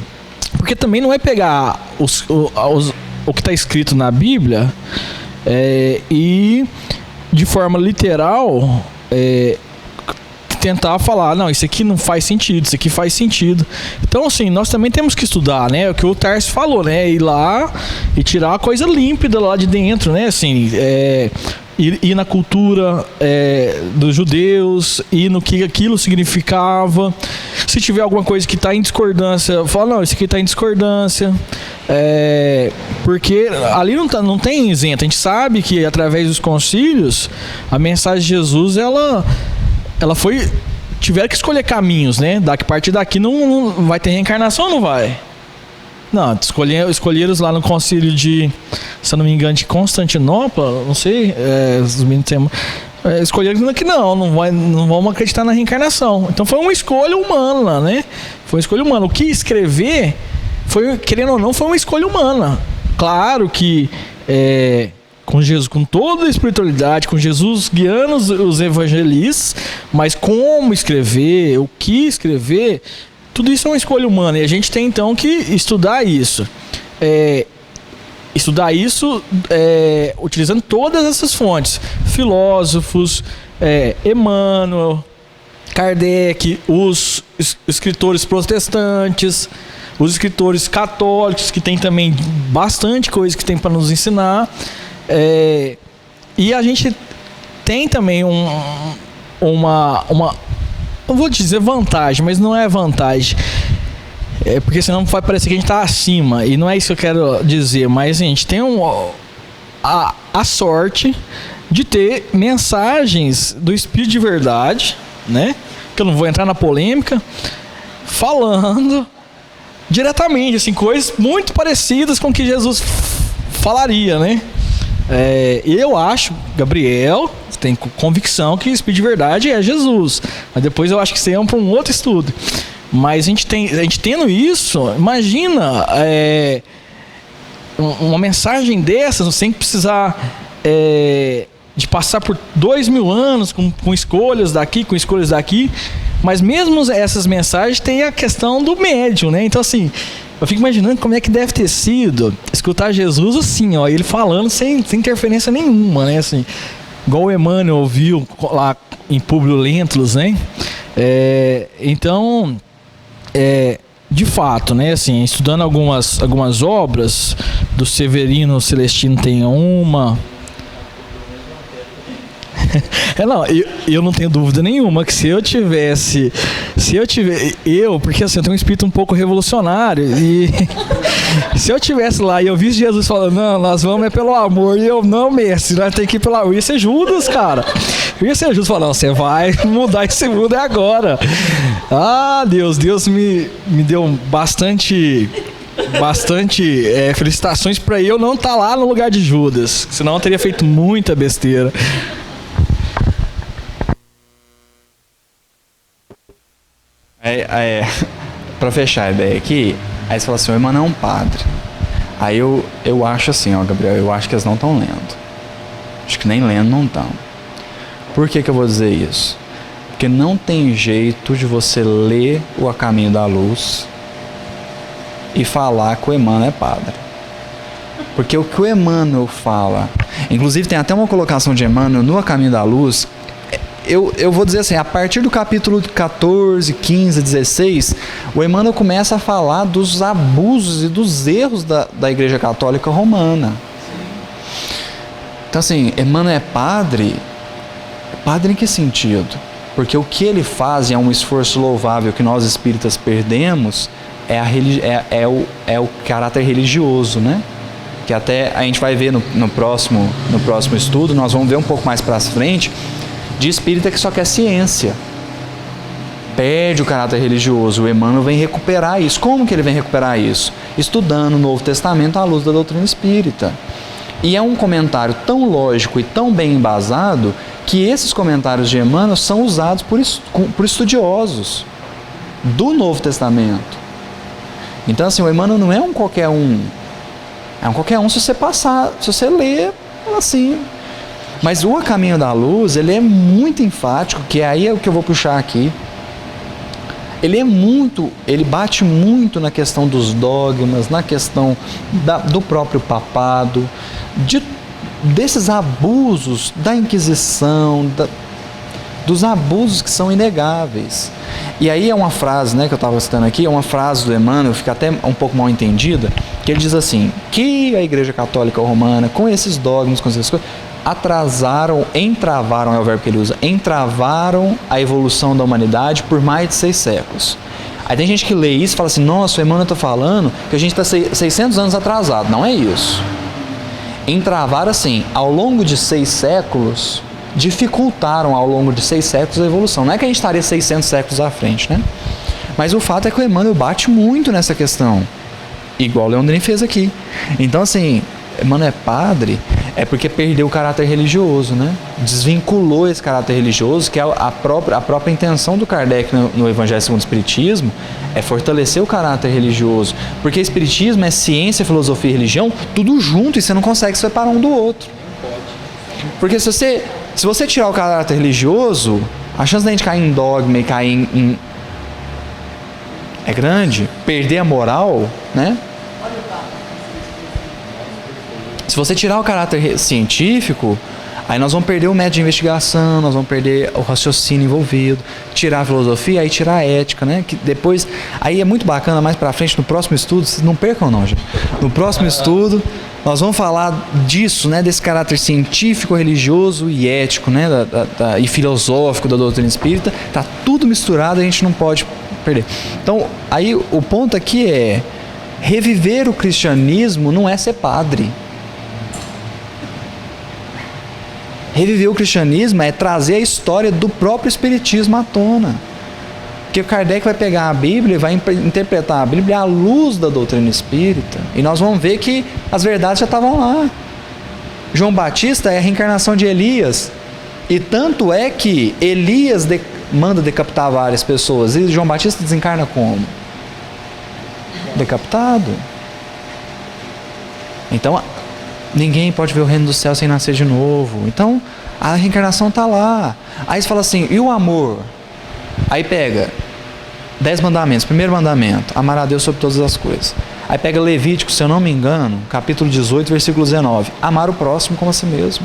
porque também não é pegar o que está escrito na Bíblia e de forma literal... tentar falar, não, isso aqui não faz sentido, isso aqui faz sentido. Então, assim, nós também temos que estudar, né? O que o Tarso falou, né? Ir lá e tirar a coisa límpida lá de dentro, né? Assim, ir na cultura dos judeus, ir no que aquilo significava. Se tiver alguma coisa que está em discordância, fala, não, isso aqui está em discordância. Porque ali não tem isento. A gente sabe que através dos concílios, a mensagem de Jesus, ela foi... Tiveram que escolher caminhos, né? A partir daqui não vai ter reencarnação ou não vai? Não, escolheram lá no concílio de... Se eu não me engano, de Constantinopla, não sei... escolheram que não vamos acreditar na reencarnação. Então foi uma escolha humana, né? Foi uma escolha humana. O que escrever, querendo ou não, foi uma escolha humana. Claro que... com Jesus, com toda a espiritualidade, com Jesus guiando os evangelistas, mas como escrever, o que escrever, tudo isso é uma escolha humana, e a gente tem então que estudar isso. Utilizando todas essas fontes, filósofos, Emmanuel, Kardec, os escritores protestantes, os escritores católicos, que tem também bastante coisa que tem para nos ensinar. E a gente tem também uma não vou dizer vantagem, mas não é vantagem, porque senão vai parecer que a gente está acima, e não é isso que eu quero dizer, mas a gente tem a sorte de ter mensagens do Espírito de Verdade, né? Que eu não vou entrar na polêmica, falando diretamente, assim, coisas muito parecidas com o que Jesus falaria, né? Eu acho, Gabriel tem convicção que o Espírito de Verdade é Jesus, mas depois eu acho que isso é para um outro estudo. Mas a gente tendo isso, imagina uma mensagem dessas sem precisar de passar por 2000 anos com escolhas daqui, com escolhas daqui. Mas mesmo essas mensagens tem a questão do médium, né? Então assim, eu fico imaginando como é que deve ter sido escutar Jesus assim, ó, ele falando sem interferência nenhuma, né? Assim, igual o Emmanuel ouviu lá em Públio Lentulus, né? Então, de fato, né? Assim, estudando algumas obras do Severino Celestino, tem uma. Não, eu não tenho dúvida nenhuma que porque assim, eu tenho um espírito um pouco revolucionário, e se eu tivesse lá e eu visse Jesus falando, não, nós vamos pelo amor, e eu, não, mestre, nós temos que ir pelo amor, ia ser Judas, cara. Ia ser Judas falando, você vai mudar esse mundo agora. Deus me deu bastante felicitações para eu não estar lá no lugar de Judas, senão eu teria feito muita besteira. Pra fechar a ideia aqui, aí você fala assim, o Emmanuel é um padre. Aí eu acho assim, ó, Gabriel, eu acho que eles não estão lendo. Acho que nem lendo não estão. Por que eu vou dizer isso? Porque não tem jeito de você ler o A Caminho da Luz e falar que o Emmanuel é padre. Porque o que o Emmanuel fala, inclusive tem até uma colocação de Emmanuel no A Caminho da Luz. Eu vou dizer assim, a partir do capítulo 14, 15, 16, o Emmanuel começa a falar dos abusos e dos erros da Igreja Católica Romana. Então assim, Emmanuel é padre em que sentido? Porque o que ele faz, e é um esforço louvável que nós espíritas perdemos, é o caráter religioso, né? Que até a gente vai ver no próximo estudo, nós vamos ver um pouco mais para frente, de espírita que só quer ciência, perde o caráter religioso. O Emmanuel vem recuperar isso. Como que ele vem recuperar isso? Estudando o Novo Testamento à luz da doutrina espírita. E é um comentário tão lógico e tão bem embasado que esses comentários de Emmanuel são usados por estudiosos do Novo Testamento. Então assim, o Emmanuel não é um qualquer um, é um qualquer um se você ler assim. Mas o A Caminho da Luz, ele é muito enfático, que aí é o que eu vou puxar aqui. Ele bate muito na questão dos dogmas, na questão do próprio papado, desses abusos da Inquisição, dos abusos que são inegáveis. E aí é uma frase, né, que eu estava citando aqui, é uma frase do Emmanuel, fica até um pouco mal entendida, que ele diz assim, que a Igreja Católica Romana, com esses dogmas, com essas coisas, entravaram, é o verbo que ele usa, entravaram a evolução da humanidade por mais de 6 séculos. Aí tem gente que lê isso e fala assim, nossa, o Emmanuel está falando que a gente está 600 anos atrasado. Não é isso. Entravaram assim, ao longo de 6 séculos, dificultaram ao longo de 6 séculos a evolução. Não é que a gente estaria 600 séculos à frente, né? Mas o fato é que o Emmanuel bate muito nessa questão, igual o Leandrin fez aqui. Então assim, Emmanuel é padre, é porque perdeu o caráter religioso, né? Desvinculou esse caráter religioso, que é a própria intenção do Kardec no Evangelho segundo o Espiritismo, é fortalecer o caráter religioso. Porque Espiritismo é ciência, filosofia e religião, tudo junto, e você não consegue separar um do outro. Porque se você tirar o caráter religioso, a chance da gente cair em dogma e cair em é grande, perder a moral, né? Se você tirar o caráter científico, Aí nós vamos perder o método de investigação, nós vamos perder o raciocínio envolvido, tirar a filosofia, aí tirar a ética, né? Que depois, aí é muito bacana, mais pra frente, no próximo estudo, vocês não percam não, gente. No próximo estudo, nós vamos falar disso, né? Desse caráter científico, religioso e ético, né? E filosófico da doutrina espírita. Tá tudo misturado, a gente não pode perder. Então, aí o ponto aqui é, reviver o cristianismo não é ser padre. Reviver o cristianismo é trazer a história do próprio espiritismo à tona. Porque Kardec vai pegar a Bíblia e vai interpretar a Bíblia à luz da doutrina espírita. E nós vamos ver que as verdades já estavam lá. João Batista é a reencarnação de Elias. E tanto é que Elias manda decapitar várias pessoas. E João Batista desencarna como? Decapitado. Então, ninguém pode ver o reino do céu sem nascer de novo. Então, a reencarnação está lá. Aí você fala assim, e o amor? Aí pega 10 mandamentos. Primeiro mandamento, amar a Deus sobre todas as coisas. Aí pega Levítico, se eu não me engano, capítulo 18, versículo 19. Amar o próximo como a si mesmo.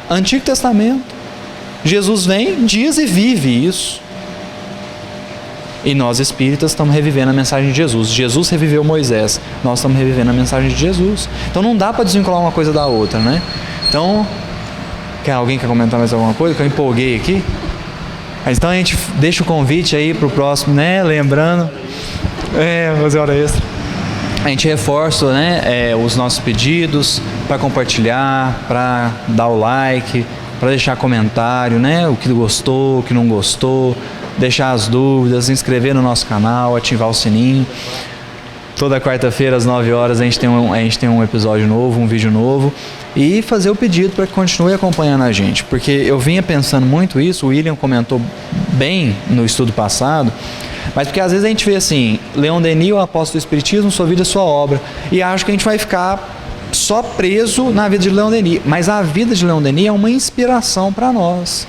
Antigo Testamento. Jesus vem, diz e vive isso. E nós espíritas estamos revivendo a mensagem de Jesus. Jesus reviveu Moisés, nós estamos revivendo a mensagem de Jesus. Então não dá para desvincular uma coisa da outra, né? Então, alguém quer comentar mais alguma coisa? Que eu empolguei aqui. Então a gente deixa o convite aí para o próximo, né? Lembrando, fazer hora extra. A gente reforça, né, os nossos pedidos para compartilhar, para dar o like, para deixar comentário, né? O que gostou, o que não gostou, deixar as dúvidas, se inscrever no nosso canal, ativar o sininho. Toda quarta-feira às 9 horas a gente tem um episódio novo, um vídeo novo. E fazer o pedido para que continue acompanhando a gente. Porque eu vinha pensando muito isso, o William comentou bem no estudo passado, mas porque às vezes a gente vê assim, Leon Denis, o apóstolo do Espiritismo, sua vida, sua obra. E acho que a gente vai ficar só preso na vida de Leon Denis. Mas a vida de Leon Denis é uma inspiração para nós.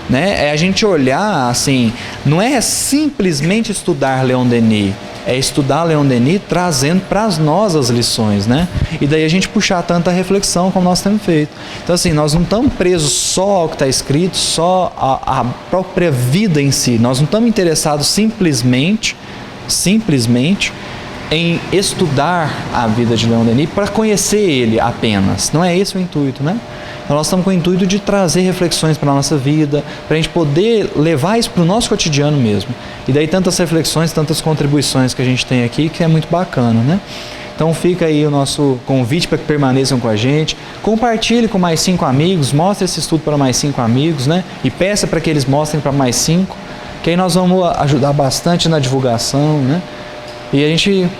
Né? É a gente olhar assim, não é simplesmente estudar Leon Denis, é estudar Leon Denis trazendo para nós as lições, né? E daí a gente puxar tanta reflexão como nós temos feito. Então assim, nós não estamos presos só ao que está escrito, só à própria vida em si. Nós não estamos interessados simplesmente em estudar a vida de Leon Denis para conhecer ele apenas. Não é esse o intuito, né? Então nós estamos com o intuito de trazer reflexões para a nossa vida, para a gente poder levar isso para o nosso cotidiano mesmo. E daí tantas reflexões, tantas contribuições que a gente tem aqui, que é muito bacana, né? Então fica aí o nosso convite para que permaneçam com a gente. Compartilhe com mais 5 amigos, mostre esse estudo para mais 5 amigos, né? E peça para que eles mostrem para mais 5, que aí nós vamos ajudar bastante na divulgação, né? E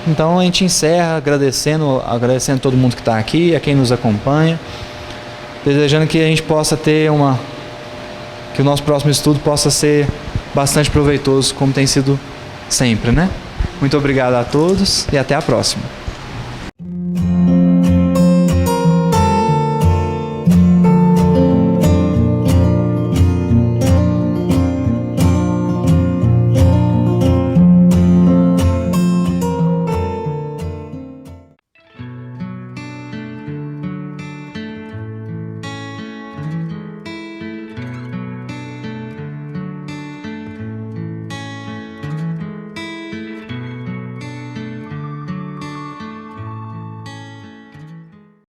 então a gente encerra agradecendo todo mundo que está aqui, a quem nos acompanha, desejando que a gente possa ter que o nosso próximo estudo possa ser bastante proveitoso, como tem sido sempre, né? Muito obrigado a todos e até a próxima.